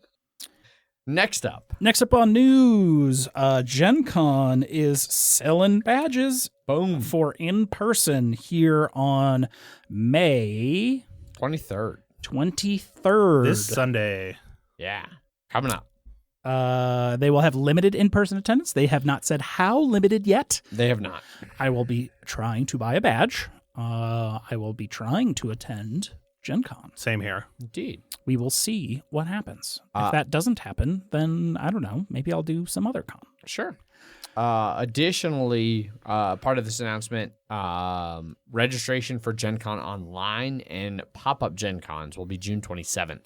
Next up. Next up on news, Gen Con is selling badges Boom. for in-person here on May 23rd. 23rd. This Sunday. Yeah. Coming up. They will have limited in-person attendance. They have not said how limited yet. They have not. I will be trying to buy a badge. I will be trying to attend Gen Con. Same here. Indeed. We will see what happens. If that doesn't happen, then I don't know. Maybe I'll do some other con. Sure. Additionally, part of this announcement, registration for Gen Con Online and pop-up Gen Cons will be June 27th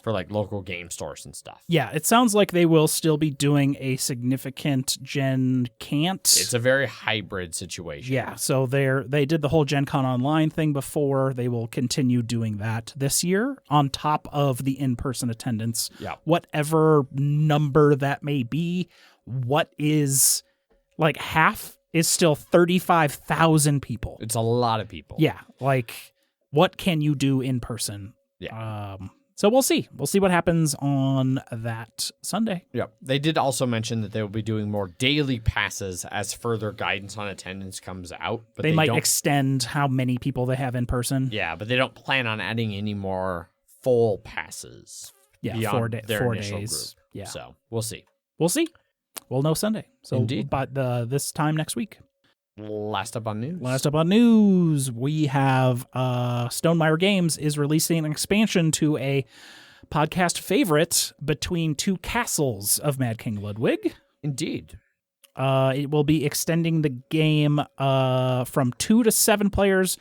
for like local game stores and stuff. Yeah, it sounds like they will still be doing a significant Gen Can't. It's a very hybrid situation. Yeah, so they did the whole Gen Con Online thing before. They will continue doing that this year on top of the in-person attendance. Yeah. Whatever number that may be, what is like half is still 35,000 people. It's a lot of people. Yeah, like what can you do in person? Yeah. So we'll see. We'll see what happens on that Sunday. Yep. They did also mention that they will be doing more daily passes as further guidance on attendance comes out. But They might don't, extend how many people they have in person. Yeah, but they don't plan on adding any more full passes. Yeah, beyond 4 their 4 initial days. group. Yeah. So we'll see. We'll see. We'll know Sunday. So, Indeed. But this time next week. Last up on news. Last up on news, we have Stonemaier Games is releasing an expansion to a podcast favorite, Between Two Castles of Mad King Ludwig. Indeed. It will be extending the game from 2 to 7 players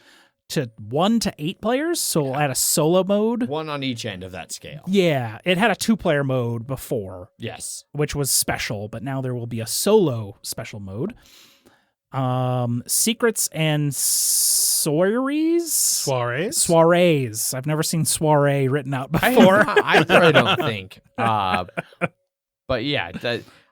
to 1 to 8 players, so we'll add a solo mode. One on each end of that scale. Yeah, it had a 2-player mode before, Yes. which was special, but now there will be a solo special mode. Secrets and soirees? Soirees. I've never seen soiree written out before. I probably don't think. But yeah,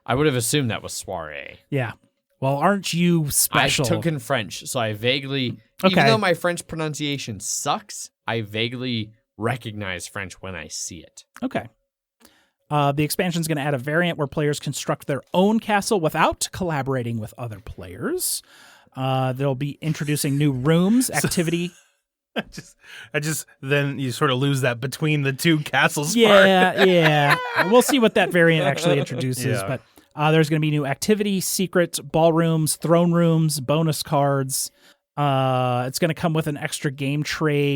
I would have assumed that was soiree. Yeah. Well, aren't you special? I took in French, so I vaguely, Okay. even though my French pronunciation sucks, I vaguely recognize French when I see it. Okay. The expansion is going to add a variant where players construct their own castle without collaborating with other players. They'll be introducing new rooms, activity. I just then you sort of lose that between the two castles part. Yeah. We'll see what that variant actually introduces, Yeah. but there's going to be new activity, secret, ballrooms, throne rooms, bonus cards. It's going to come with an extra game tray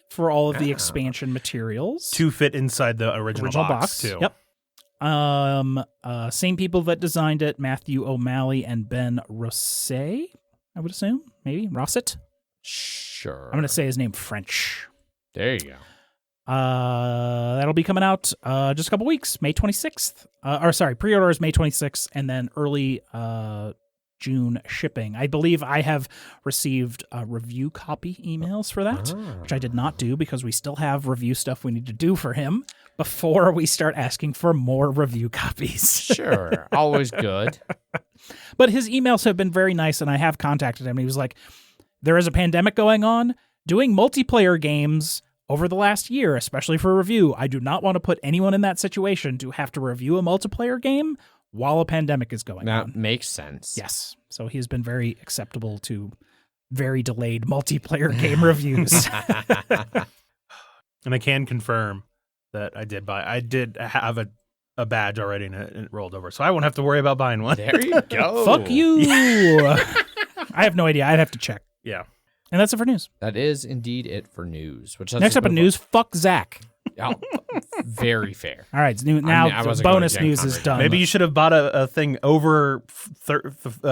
for all of the expansion materials To fit inside the original box too. Yep. Same people that designed it, Matthew O'Malley and Ben Rosset, I would assume. Maybe Rosset. Sure. I'm going to say his name French. There you go. That'll be coming out just a couple weeks, May 26th. Pre-order is May 26th, and then early June shipping. I believe I have received review copy emails for that, which I did not do because we still have review stuff we need to do for him before we start asking for more review copies. Sure. Always good. But his emails have been very nice, and I have contacted him. He was like, there is a pandemic going on. Doing multiplayer games over the last year, especially for review, I do not want to put anyone in that situation to have to review a multiplayer game while a pandemic is going on. That makes sense. Yes. So he's been very acceptable to very delayed multiplayer game reviews. And I can confirm that I did have a badge already and it rolled over. So I won't have to worry about buying one. There you go. Fuck you. I have no idea. I'd have to check. Yeah. And that's it for news. That is indeed it for news. Which Next up in news, fuck Zach. Oh, very fair. All right, now I the wasn't going bonus to Gen news Con is right done. Maybe you should have bought a thing over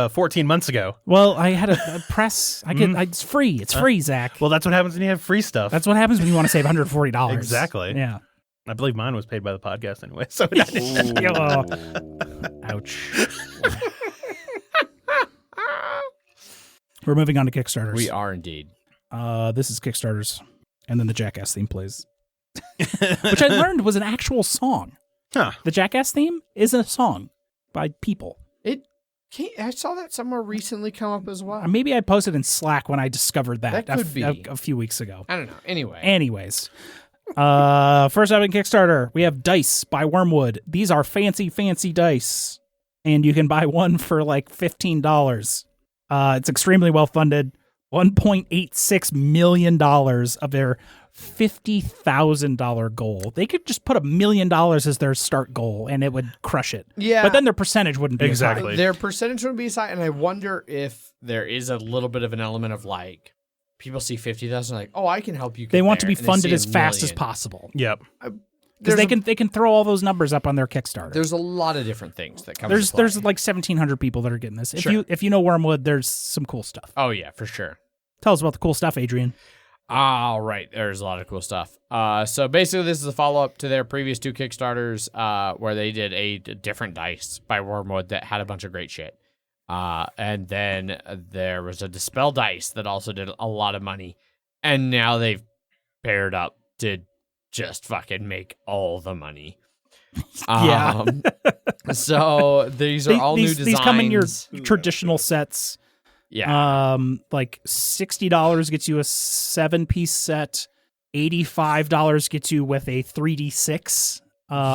14 months ago. Well, I had a press. It's free. It's free, Zach. Well, that's what happens when you have free stuff. That's what happens when you want to save $140. Exactly. Yeah. I believe mine was paid by the podcast anyway. So Ouch. We're moving on to Kickstarters. We are indeed. This is Kickstarters, and then the Jackass theme plays, which I learned was an actual song. Huh. The Jackass theme is a song by people. I saw that somewhere recently come up as well. Maybe I posted in Slack when I discovered that, That could be. a few weeks ago. I don't know. Anyway. Anyways, first up in Kickstarter, we have Dice by Wormwood. These are fancy dice, and you can buy one for like $15. It's extremely well funded. $1.86 million of their $50,000 goal. They could just put $1 million as their start goal, and it would crush it. Yeah. But then their percentage wouldn't be Exactly. as high. Their percentage would be as high, and I wonder if there is a little bit of an element of like, people see 50,000 like, oh, I can help you. They want to be and they funded see as $1 fast as million. possible. Yep. Because they can throw all those numbers up on their Kickstarter. There's a lot of different things that come. There's into play. like 1,700 people that are getting this. Sure. If you know Wormwood, there's some cool stuff. Oh yeah, for sure. Tell us about the cool stuff, Adrian. All right, there's a lot of cool stuff. So basically, this is a follow-up to their previous two Kickstarters, where they did a different dice by Wormwood that had a bunch of great shit. And then there was a Dispel dice that also did a lot of money, and now they've paired up to just fucking make all the money. Yeah. So these are all new designs. These come in your traditional sets. Yeah. Like $60 gets you a 7-piece set. $85 gets you with a 3D6,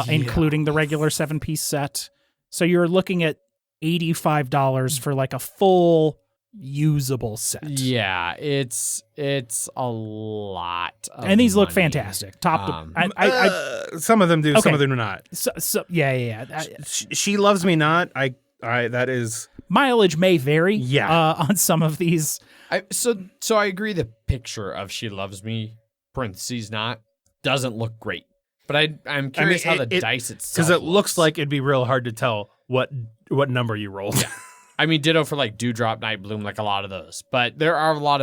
including the regular 7-piece set. So you're looking at $85 for like a full usable set. Yeah, it's a lot. Of And these look money. fantastic. Top to, some of them do, Okay. some of them do not. yeah. She loves me not. I that is Mileage may vary. Yeah. On some of these. So I agree. The picture of "She Loves Me" (parentheses not) doesn't look great, but I'm curious how the dice itself, because it looks like it'd be real hard to tell what number you rolled. Yeah. I mean, ditto for like Dewdrop, Night Bloom, like a lot of those. But there are a lot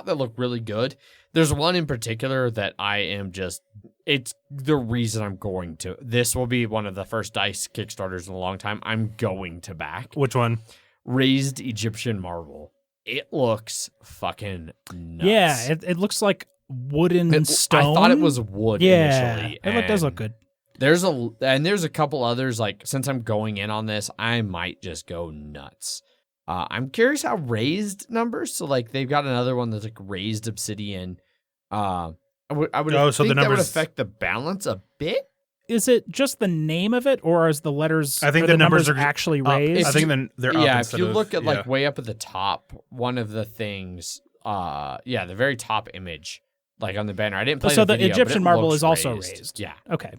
that look really good. There's one in particular that I am it's the reason I'm going to. This will be one of the first dice Kickstarters in a long time I'm going to back. Which one? Raised Egyptian Marble. It looks fucking nuts. Yeah, it looks like wooden stone. I thought it was wood initially. It does look good. There's a couple others, like, since I'm going in on this, I might just go nuts. I'm curious how raised numbers, so like they've got another one that's like raised obsidian. I would think that would affect the balance a bit. Is it just the name of it, or is the letters? I think the the numbers are actually up. raised. I think then they're up. Yeah, if instead you of- look at like yeah. way up at the top, one of the things, the very top image, like on the banner. I didn't play So the the video, but Egyptian it marble looks is also raised. Yeah. Okay.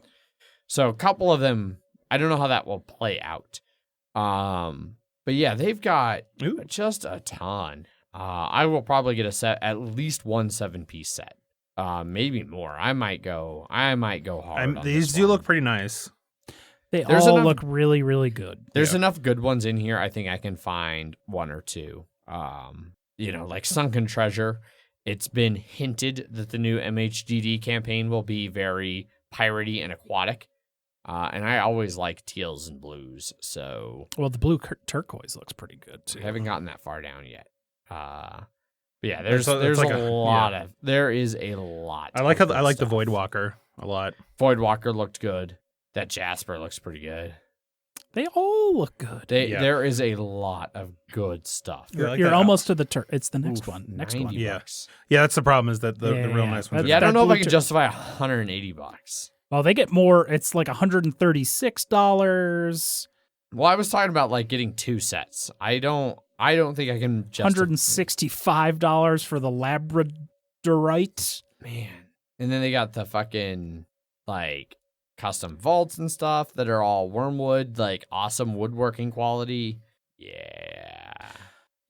So a couple of them, I don't know how that will play out. But yeah, they've got just a ton. I will probably get a set, at least one 7-piece set. Maybe more. I might go hard. on These this do one. look pretty nice. There's all look really, really good. There's enough good ones in here. I think I can find one or two. Like Sunken Treasure. It's been hinted that the new MHGG campaign will be very piratey and aquatic. And I always like teals and blues, so Well, the blue turquoise looks pretty good too. I haven't gotten that far down yet. But yeah, there's There's like a a- lot yeah. of there is a lot. I like of how I good like the stuff. Voidwalker a lot. Voidwalker looked good. That Jasper looks pretty good. They all look good. There is a lot of good stuff. Yeah, I like You're that. almost to the It's the next Oof, one. Next 90 one. Yeah. bucks. Yeah, that's the problem is that the real Yeah. nice ones. Yeah, I are don't know if blue I can justify $180. Well, they get more. It's like $136. Well, I was talking about like getting two sets. I don't think I can justify. $165 for the Labradorite. Man. And then they got the fucking like custom vaults and stuff that are all Wormwood, like awesome woodworking quality. Yeah.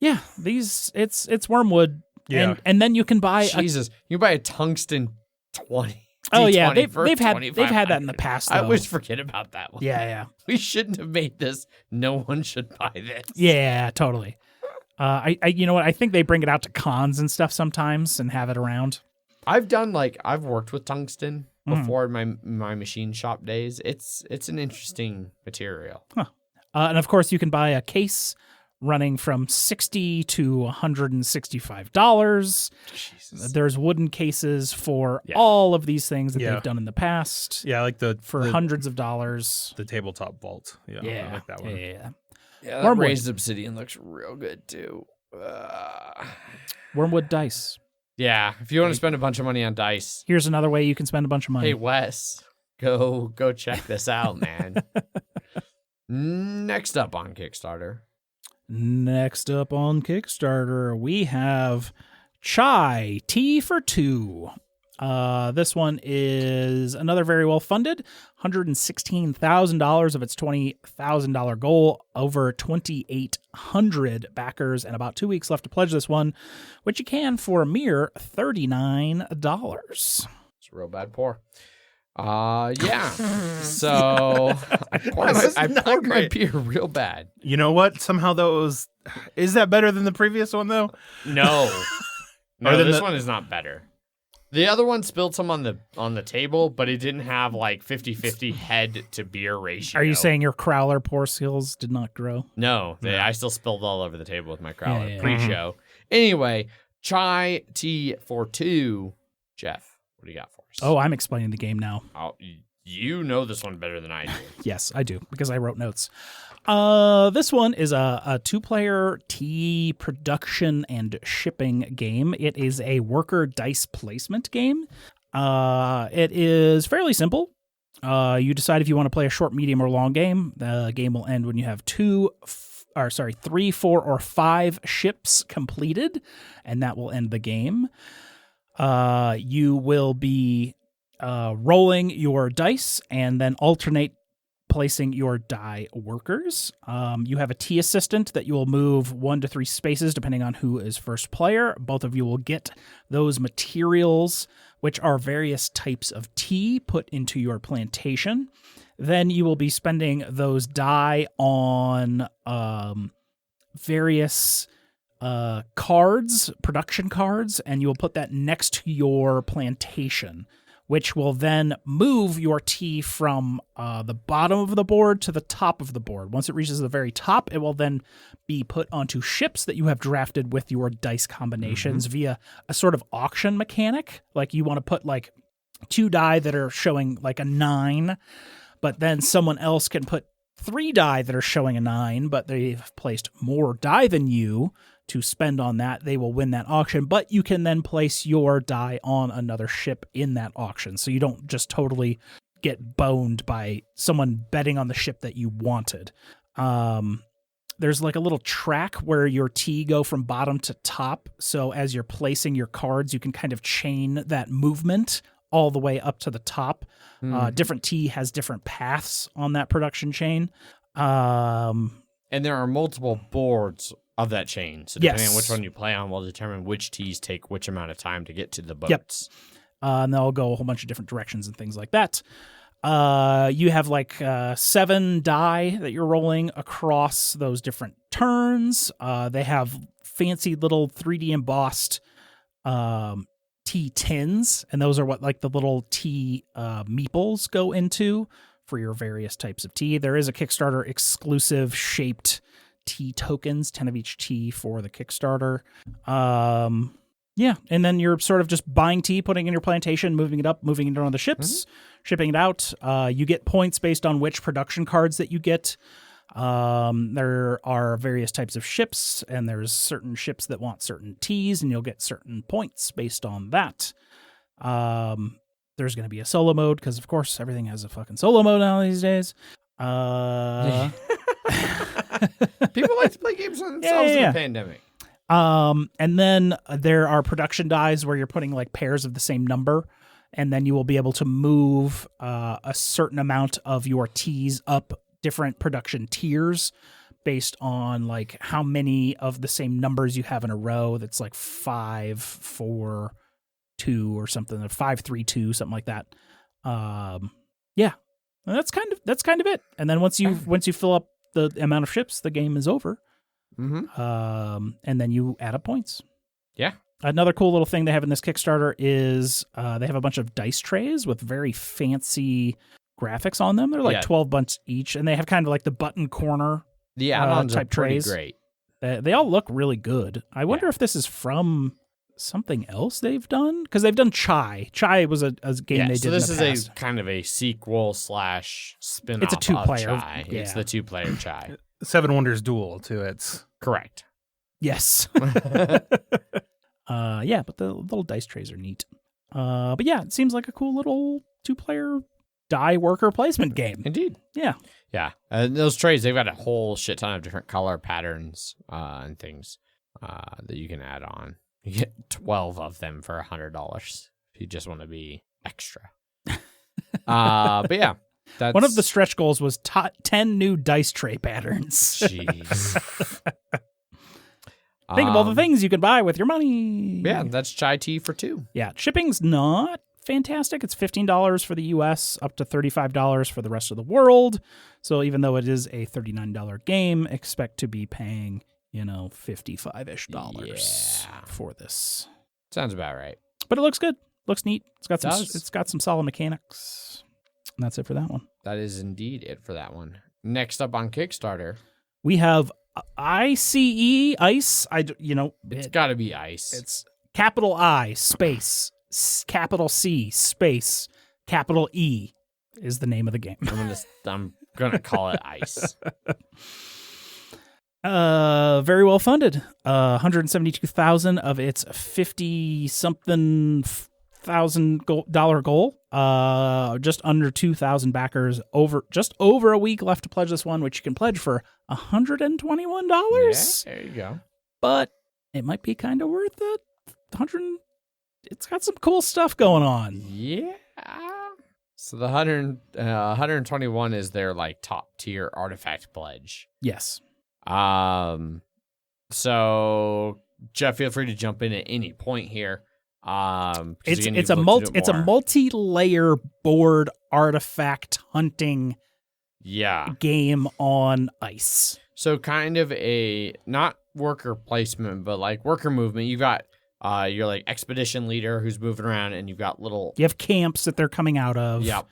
Yeah, these it's Wormwood. Yeah. And then you can buy Jesus. You buy a tungsten 20. Oh yeah, they've for had that in 2,500. the past. I Though. always forget about that one. Yeah. We shouldn't have made this. No one should buy this. Yeah, totally. I you know what? I think they bring it out to cons and stuff sometimes and have it around. I've worked with tungsten before in my machine shop days. It's an interesting material. Huh. And of course, you can buy a case running from $60 to $165. Jesus. There's wooden cases for all of these things that Yeah. they've done in the past. Yeah, like the Hundreds of dollars. the tabletop vault. Yeah, I like that one. Yeah. Yeah, that Wormwood. raised obsidian looks real good too. Wormwood Dice. Yeah, if you want to spend a bunch of money on dice, Here's another way you can spend a bunch of money. hey Wes, go check this out, man. Next up on Kickstarter. Next up on Kickstarter, we have Chai Tea for Two. This one is another very well funded, $116,000 of its $20,000 goal, over 2,800 backers, and about 2 weeks left to pledge this one, which you can for a mere $39. It's a real bad pour. Yeah. So I poured my beer real bad. You know what? Somehow those is that better than the previous one though? No, Or than this the- one is not better. The other one spilled some on the table, but it didn't have like 50-50 head to beer ratio. Are you saying your crowler pour skills did not grow? No, I still spilled all over the table with my crowler Yeah. pre-show. Anyway, chai tea for two. Jeff, what do you got for us? Oh, I'm explaining the game now. Oh, you know this one better than I do. Yes, I do, because I wrote notes. This one is a two-player tea production and shipping game. It is a worker dice placement game. It is fairly simple. You decide if you want to play a short, medium, or long game. The game will end when you have 3, 4, or 5 ships completed, and that will end the game. You will be rolling your dice and then alternate placing your die workers. You have a tea assistant that you will move 1 to 3 spaces depending on who is first player. Both of you will get those materials, which are various types of tea, put into your plantation. Then you will be spending those die on various cards, production cards, and you will put that next to your plantation, which will then move your tea from the bottom of the board to the top of the board. Once it reaches the very top, it will then be put onto ships that you have drafted with your dice combinations via a sort of auction mechanic. Like you want to put like 2 die that are showing like a 9, but then someone else can put 3 die that are showing a 9, but they've placed more die than you to spend on that. They will win that auction, but you can then place your die on another ship in that auction. So you don't just totally get boned by someone betting on the ship that you wanted. There's like a little track where your tea go from bottom to top. So as you're placing your cards, you can kind of chain that movement all the way up to the top. Different tea has different paths on that production chain. And there are multiple boards of that chain. So depending on which one you play on will determine which teas take which amount of time to get to the boats. And they'll go a whole bunch of different directions and things like that. You have like 7 die that you're rolling across those different turns. They have fancy little 3D embossed tea tins, and those are what like the little tea meeples go into for your various types of tea. There is a Kickstarter exclusive shaped tea tokens, 10 of each tea for the Kickstarter. Yeah, and then you're sort of just buying tea, putting it in your plantation, moving it up, moving it on the ships, shipping it out. You get points based on which production cards that you get. There are various types of ships, and there's certain ships that want certain teas, and you'll get certain points based on that. There's going to be a solo mode, because of course everything has a fucking solo mode now these days. People like to play games on themselves in the pandemic. And then there are production dies where you're putting like pairs of the same number, and then you will be able to move a certain amount of your teas up different production tiers based on like how many of the same numbers you have in a row. That's like 5, 4, 2 or something, or 532, something like that. Yeah, and that's kind of it. And then once you fill up the amount of ships, the game is over. Mm-hmm. And then you add up points. Yeah. Another cool little thing they have in this Kickstarter is they have a bunch of dice trays with very fancy graphics on them. They're like 12 bucks each, and they have kind of like the button corner. The add-ons type are pretty trays. great. They all look really good. I wonder if this is from something else they've done, because they've done Chai. Chai was a game they did. So this in the is past. a kind of a sequel / spin-off. It's a 2-player. Of Chai. Yeah. It's the 2-player Chai. Seven Wonders Duel to its Correct. Yes. Yeah, but the little dice trays are neat. But yeah, it seems like a cool little 2-player die worker placement game. Indeed. Yeah. Yeah. Those trays, they've got a whole shit ton of different color patterns and things that you can add on. You get 12 of them for $100 if you just want to be extra. But yeah. That's... One of the stretch goals was 10 new dice tray patterns. Jeez. Think of all the things you can buy with your money. Yeah, that's Chai tea for 2. Yeah, shipping's not fantastic. It's $15 for the US, up to $35 for the rest of the world. So even though it is a $39 game, expect to be paying, $55-ish for this. Sounds about right. But it looks good. Looks neat. It's Does. got some solid mechanics. And that's it for that one. That is indeed it for that one. Next up on Kickstarter, We have ICE. it's got to be Ice. It's capital I space capital C space capital E is the name of the game. I'm gonna call it Ice. Very well funded. 172,000 of its 50-something $1,000 goal. Just under 2,000 backers. Just over a week left to pledge this one, which you can pledge for $121. Yeah, there you go. But it might be kind of worth it. It's got some cool stuff going on. Yeah. So the 121 is their like top tier artifact pledge. Yes. So Jeff, feel free to jump in at any point here. It's a multi-layer board artifact hunting game on ice. So kind of a not worker placement, but like worker movement. You've got your like expedition leader who's moving around, and you've got little. You have camps that they're coming out of. Yep.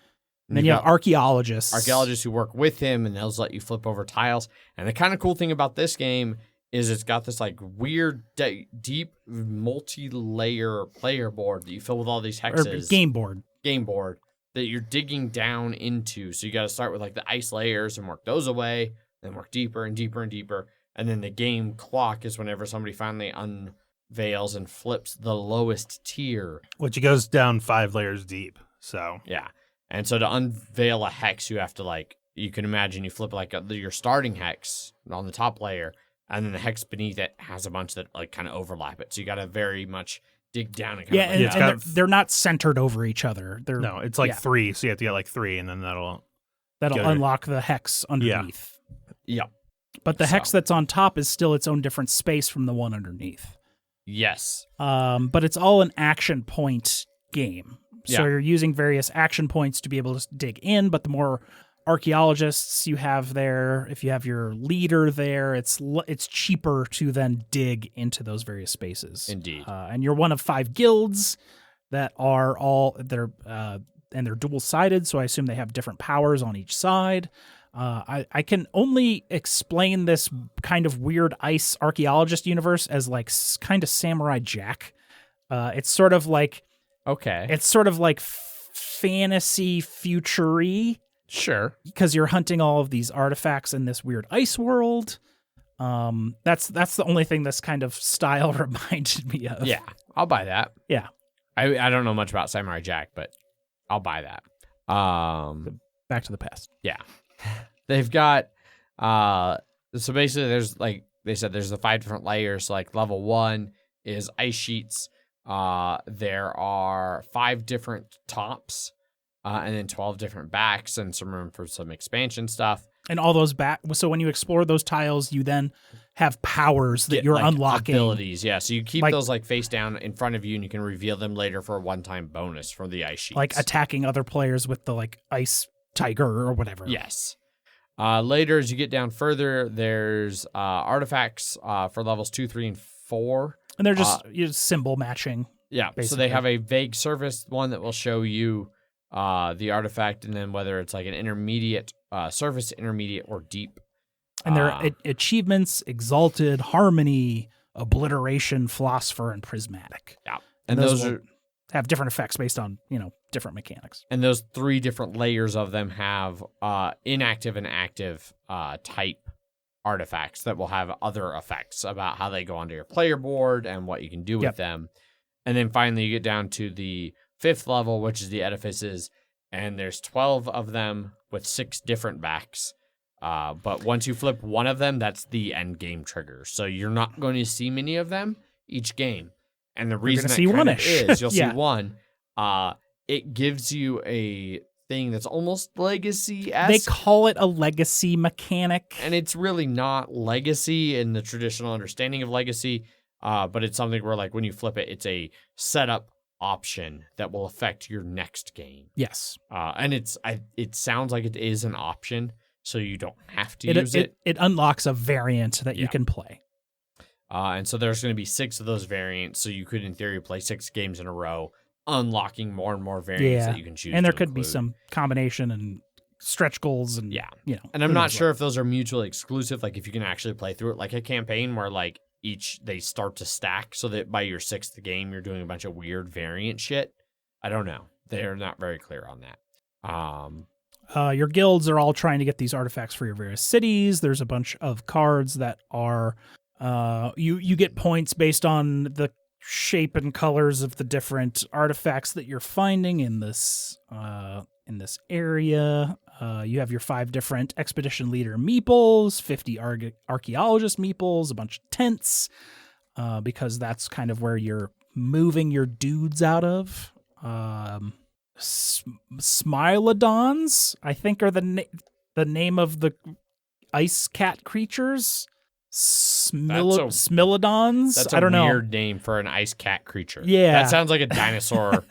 And then you have archaeologists. Archaeologists who work with him, and they'll let you flip over tiles. And the kind of cool thing about this game is it's got this like weird, deep, multi-layer player board that you fill with all these hexes. Or game board that you're digging down into. So you got to start with like the ice layers and work those away, then work deeper and deeper and deeper. And then the game clock is whenever somebody finally unveils and flips the lowest tier. which goes down 5 layers deep. So Yeah. And so to unveil a hex, you have to like, you can imagine you flip like your starting hex on the top layer, and then the hex beneath it has a bunch that like kind of overlap it. So you got to very much dig down and kind of and they're not centered over each other. no, it's like 3, so you have to get like 3, and then that'll unlock the hex underneath. Yep. But the hex that's on top is still its own different space from the one underneath. Yes. But it's all an action point game. So you're using various action points to be able to dig in, but the more archaeologists you have there, if you have your leader there, it's cheaper to then dig into those various spaces. Indeed. And you're one of 5 guilds that are and they're dual-sided, so I assume they have different powers on each side. I can only explain this kind of weird ice archaeologist universe as like kind of Samurai Jack. It's sort of like fantasy future-y. Sure. Because you're hunting all of these artifacts in this weird ice world. That's the only thing this kind of style reminded me of. Yeah, I'll buy that. Yeah. I don't know much about Samurai Jack, but I'll buy that. Back to the Past. Yeah. They've got so basically there's like they said there's the 5 different layers. Like level 1 is ice sheets. There are 5 different tops, and then 12 different backs, and some room for some expansion stuff. And all those so when you explore those tiles, you then have powers that you're unlocking. Abilities, yeah. So you keep Like- those like face down in front of you, and you can reveal them later for a one-time bonus from the ice sheets. Like attacking other players with the like ice tiger or whatever. Yes. Later, as you get down further, there's artifacts for levels 2, 3, and 4. And they're just symbol matching. Yeah, so basically. they have a vague surface one that will show you the artifact, and then whether it's like an intermediate surface, intermediate, or deep. And they're achievements: Exalted, Harmony, Obliteration, Philosopher, and Prismatic. Yeah, And and those those will are have different effects based on, different mechanics. and those 3 different layers of them have inactive and active type artifacts that will have other effects about how they go onto your player board and what you can do with Yep. them. And then finally, you get down to the 5th level, which is the edifices, and there's 12 of them with 6 different backs. But once you flip one of them, that's the end game trigger. So you're not going to see many of them each game. And the reason gonna that see kind of one-ish. is you'll Yeah. see one. It gives you a thing that's almost legacy-esque. They call it a legacy mechanic. And it's really not legacy in the traditional understanding of legacy, but it's something where, like, when you flip it, it's a setup option that will affect your next game. Yes. And it sounds like it is an option, so you don't have to use it. It unlocks a variant that you Yeah. can play. And so there's going to be 6 of those variants, so you could, in theory, play 6 games in a row, unlocking more and more variants that you can choose. And there to could be include. some combination and stretch goals and Yeah. who And I'm not knows sure what. if those are mutually exclusive, like if you can actually play through it like a campaign where like they start to stack so that by your 6th game you're doing a bunch of weird variant shit. I don't know. They're not very clear on that. Your guilds are all trying to get these artifacts for your various cities. There's a bunch of cards that are you get points based on the shape and colors of the different artifacts that you're finding in this area. You have your 5 different expedition leader meeples, 50 archaeologist meeples, a bunch of tents, because that's kind of where you're moving your dudes out of. Smilodons, I think, are the name of the ice cat creatures. Smilodons. That's I don't know. weird name for an ice cat creature. Yeah. That sounds like a dinosaur.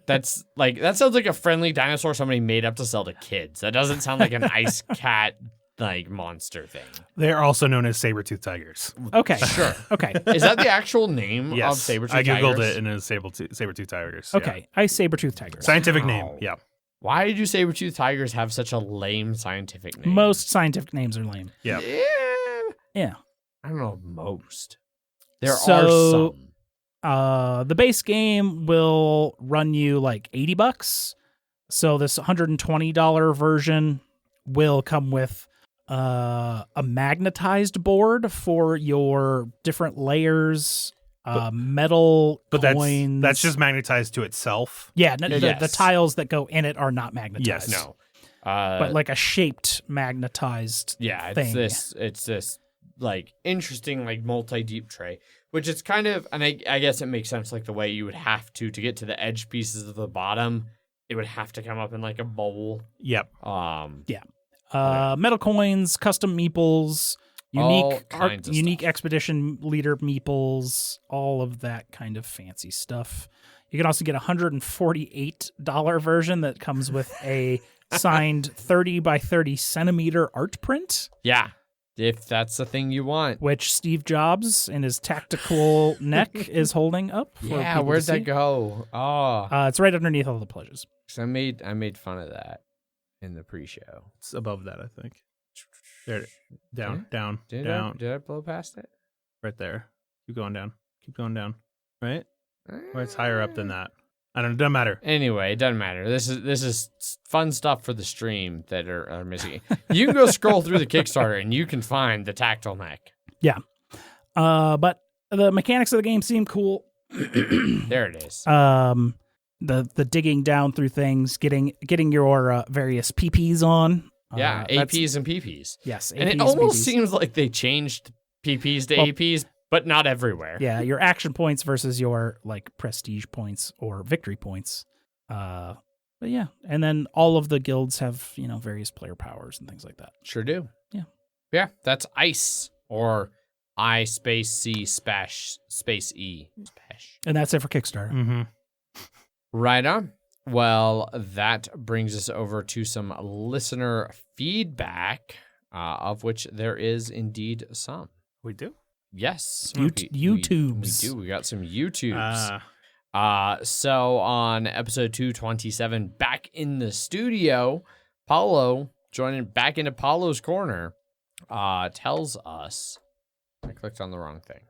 That sounds like a friendly dinosaur somebody made up to sell to kids. That doesn't sound like an ice cat like monster thing. They're also known as saber-tooth tigers. Okay, Sure. Okay, Is that the actual name of Yes, saber-tooth I googled tigers? it and it's saber-tooth tigers. yeah. okay. Ice saber-tooth tigers. Scientific Wow. name. Yeah. Why did you saber-tooth tigers have such a lame scientific name? Most scientific names are lame. Yeah. Yeah. I don't know, most. There So- are some. The base game will run you like $80. So this $120 version will come with a magnetized board for your different layers, metal But coins. that's just magnetized to itself. the Yes. tiles that go in it are not magnetized. Yes. No. But like a shaped magnetized Yeah, thing. it's this like interesting like multi-deep tray, which is kind of, and I guess it makes sense like the way you would have to get to the edge pieces of the bottom, it would have to come up in like a bowl. Yep. Metal coins, custom meeples, All unique kinds of unique stuff. expedition leader meeples, all of that kind of fancy stuff. You can also get a $148 version that comes with a signed 30 by 30 centimeter art print, Yeah, if that's the thing you want. which Steve Jobs in his tactical neck is holding up. For Yeah, people to where'd that see. go? Oh, It's right underneath all the pledges. 'cause I made fun of that in the pre-show. It's above that, I think. There. Down, Yeah. down, Did down. I blow past it? Right there. Keep going down. Keep going down. Right? Or it's higher up than that. I don't know. It doesn't matter. Anyway, it doesn't matter. This is fun stuff for the stream that are missing. You can go scroll through the Kickstarter and you can find the tactile neck. But the mechanics of the game seem cool. There it is. The digging down through things, getting your various PPs on. Yeah, that's- APs and PPs. Yes, And it APs, almost PPs. seems like they changed PPs to Well- APs, but not everywhere. Yeah, your action points versus your like prestige points or victory points. But yeah, and then all of the guilds have, various player powers and things like that. Sure do. Yeah. Yeah, that's ICE, or I space C spash space E. Spash. And that's it for Kickstarter. Mm-hmm. Right on. Well, that brings us over to some listener feedback, of which there is indeed some. We do? Yes. YouTubes. We do. We got some YouTubes. So on episode 227, back in the studio, Paulo, joining back into Paulo's Corner, tells us, I clicked on the wrong thing.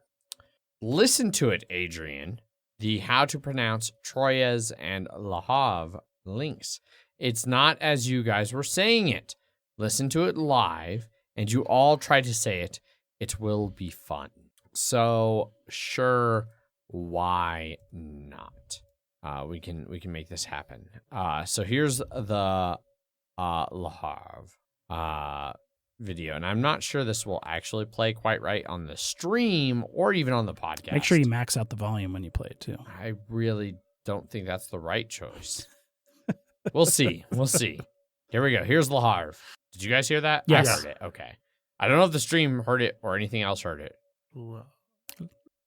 Listen to it, Adrian. The how to pronounce Troyes and Le Havre links. It's not as you guys were saying it. Listen to it live, and you all try to say it. It will be fun. So, sure, why not? We can make this happen. So here's the Le Havre video, and I'm not sure this will actually play quite right on the stream or even on the podcast. Make sure you max out the volume when you play it too. I really don't think that's the right choice. We'll see. We'll see. Here we go. Here's Le Havre. Did you guys hear that? Yes. I heard it. Okay. I don't know if the stream heard it or anything else heard it.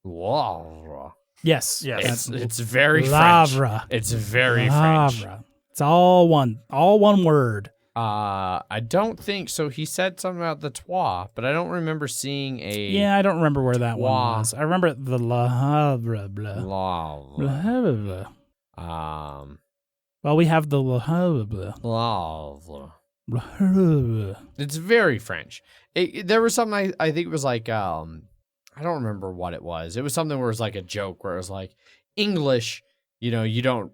Lavra. Yes. It's very Lavra. French. It's very French. Lavra. It's all one word. I don't think so. He said something about the trois, but I don't remember seeing a. Yeah, I don't remember where that one Trois. was. I remember the Le Havre. Blah. Lavra. Le Havre. Well, we have the Le Havre. Lavra. Le Havre. It's very French. There was something I think it was like I don't remember what it was. It was something where it was like a joke where it was like English, you don't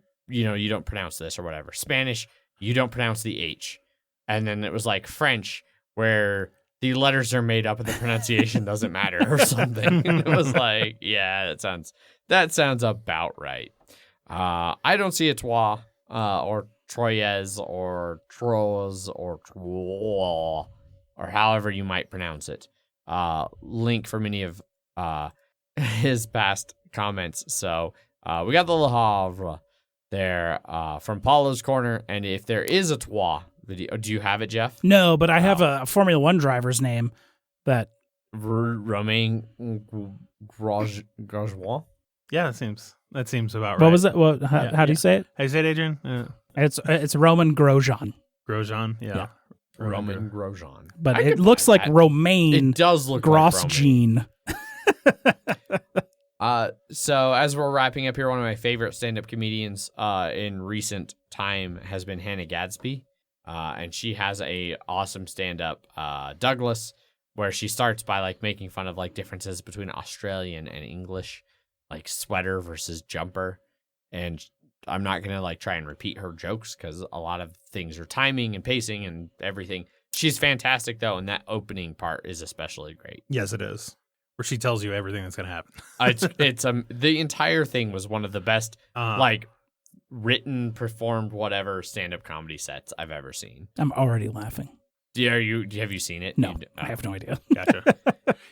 pronounce this or whatever. Spanish, you don't pronounce the H. And then it was like French where the letters are made up and the pronunciation doesn't matter or something. It was like, yeah, that sounds about right. I don't see a trois or Troyes or Troyes or Troyes or however you might pronounce it. Link for many of his past comments. So we got the Le Havre there from Paulo's Corner. And if there is a trois video, do you have it, Jeff? No, but I have a Formula One driver's name that. Romain Grosjean? Yeah, that seems about right. What was that? How do you say it? How you say it, Adrian? It's Roman Grosjean. Grosjean, yeah. Roman Grosjean. But it looks like Romain. It does look Grosjean. So as we're wrapping up here, one of my favorite stand-up comedians in recent time has been Hannah Gadsby. And she has a awesome stand-up, Douglas, where she starts by like making fun of like differences between Australian and English, like sweater versus jumper. And I'm not going to like try and repeat her jokes because a lot of things are timing and pacing and everything. She's fantastic though. And that opening part is especially great. Yes, it is. Where she tells you everything that's going to happen. It's the entire thing was one of the best, like written, performed, whatever stand-up comedy sets I've ever seen. I'm already laughing. Have you seen it? No, I have no idea. Gotcha.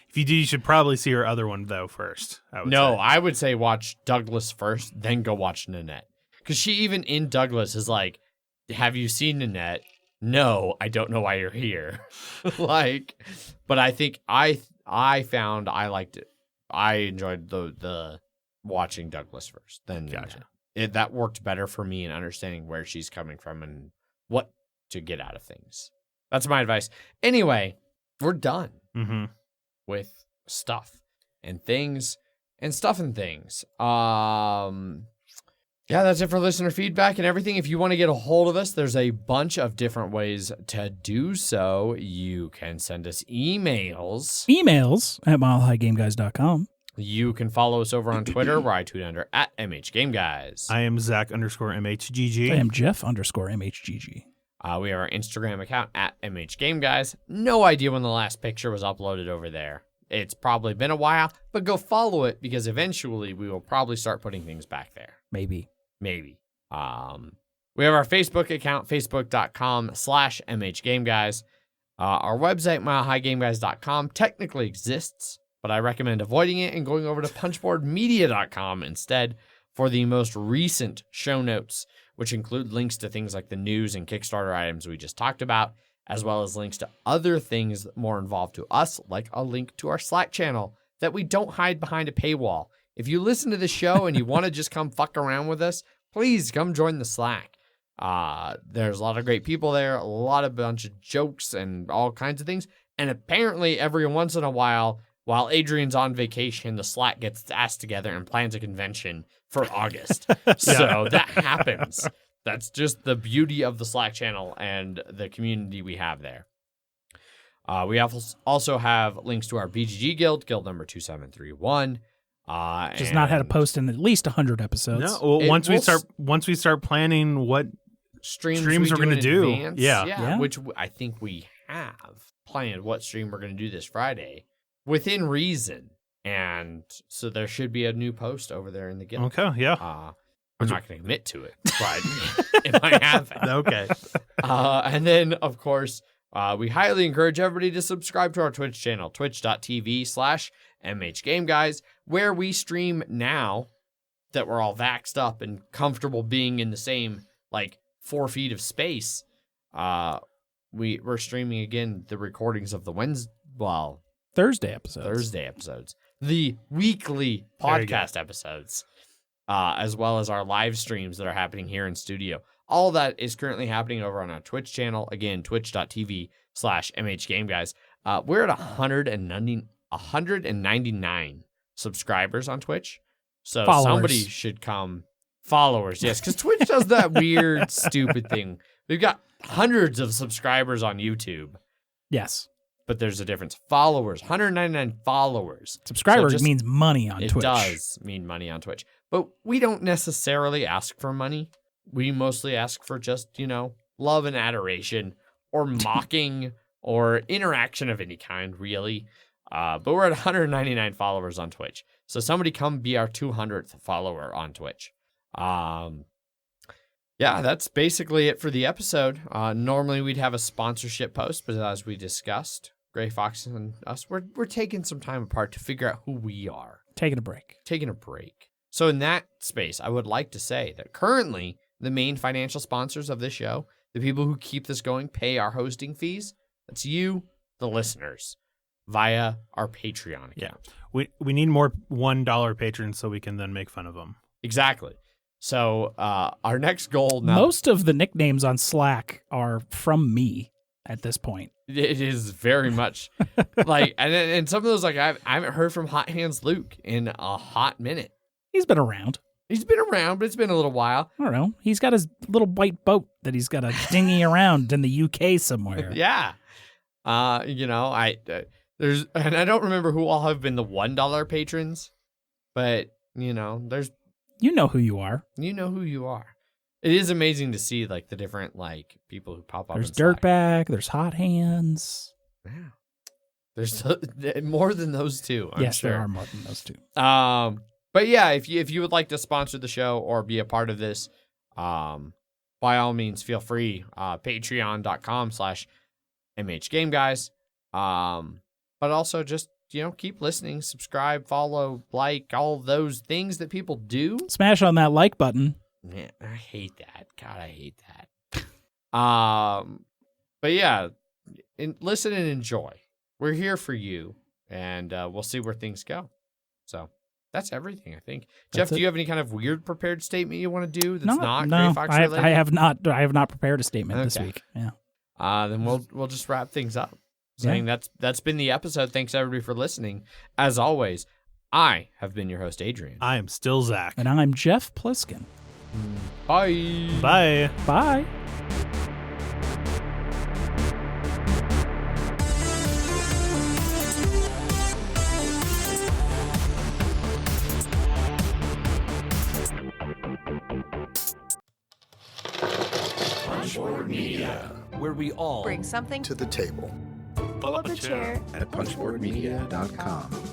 If you do, you should probably see her other one though first. I would say watch Douglas first, then go watch Nanette. Because she even in Douglas is like, have you seen Nanette? No, I don't know why you're here. But I think I found I liked it. I enjoyed the watching Douglas first. Then Gotcha. That worked better for me in understanding where she's coming from and what to get out of things. That's my advice. Anyway, we're done with stuff and things and stuff and things. Yeah, that's it for listener feedback and everything. If you want to get a hold of us, there's a bunch of different ways to do so. You can send us emails. Emails at milehighgameguys.com. You can follow us over on Twitter, where I tweet under at MHGameGuys. I am Zach_MHGG. I am Jeff_MHGG. We have our Instagram account at MHGameGuys. No idea when the last picture was uploaded over there. It's probably been a while, but go follow it because eventually we will probably start putting things back there. Maybe. We have our Facebook account, facebook.com/MHGameGuys. Our website, milehighgameguys.com, technically exists, but I recommend avoiding it and going over to punchboardmedia.com instead for the most recent show notes, which include links to things like the news and Kickstarter items we just talked about, as well as links to other things more involved to us, like a link to our Slack channel that we don't hide behind a paywall. If you listen to the show and you want to just come fuck around with us, please come join the Slack. There's a lot of great people there, a bunch of jokes and all kinds of things. And apparently every once in a while Adrian's on vacation, the Slack gets its ass together and plans a convention for August. So that happens. That's just the beauty of the Slack channel and the community we have there. We also have links to our BGG guild number 2731. Which has not had a post in at least 100 episodes. No, well, once we start planning what streams we're going to do, yeah, which I think we have planned what stream we're going to do this Friday within reason, and so there should be a new post over there in the guild. Okay, yeah. I'm not going to commit to it, but it might happen. Okay. And then, of course, we highly encourage everybody to subscribe to our Twitch channel, twitch.tv/MHGameGuys, where we stream now that we're all vaxxed up and comfortable being in the same, 4 feet of space. We're streaming again the recordings of the Thursday episodes. The weekly podcast episodes, as well as our live streams that are happening here in studio. All that is currently happening over on our Twitch channel. Again, twitch.tv/MHGameGuys. We're at 199 subscribers on Twitch. So somebody should come. Followers, yes, because Twitch does that weird, stupid thing. We've got hundreds of subscribers on YouTube. Yes. But there's a difference. Followers, 199 followers. Subscribers means money on Twitch. It does mean money on Twitch. But we don't necessarily ask for money. We mostly ask for just, love and adoration or mocking or interaction of any kind, really. But we're at 199 followers on Twitch. So somebody come be our 200th follower on Twitch. Yeah, that's basically it for the episode. Normally we'd have a sponsorship post, but as we discussed, Gray Fox and us, we're taking some time apart to figure out who we are. Taking a break. So in that space, I would like to say that currently the main financial sponsors of this show, the people who keep this going, pay our hosting fees. That's you, the listeners, via our Patreon account. Yeah. We need more $1 patrons so we can then make fun of them. Exactly. So our next goal now. Most of the nicknames on Slack are from me at this point. It is very much and some of those, I haven't heard from Hot Hands Luke in a hot minute. He's been around. But it's been a little while. I don't know. He's got his little white boat that he's got a dinghy around in the UK somewhere. Yeah. There's, and I don't remember who all have been the $1 patrons, but there's. You know who you are. It is amazing to see the different people who pop up. There's Dirtbag. There's Hot Hands. Yeah. There's more than those two. I'm sure. There are more than those two. But yeah, if you would like to sponsor the show or be a part of this, by all means, feel free. Patreon.com/MHGameGuys. But also just keep listening, subscribe, follow, all those things that people do. Smash on that like button. Man, I hate that. God, I hate that. But yeah, listen and enjoy. We're here for you, and we'll see where things go. So that's everything, I think. Jeff, do you have any kind of weird prepared statement you want to do that's not Gray Fox related? I have not prepared a statement this week. Yeah. Then we'll just wrap things up. Saying that's been the episode. Thanks everybody for listening. As always, I have been your host, Adrian. I am still Zach. And I'm Jeff Pliskin. Bye. Bye. Bye. Punchboard Media, where we all bring something to the table. Pull up a chair at punchboardmedia.com.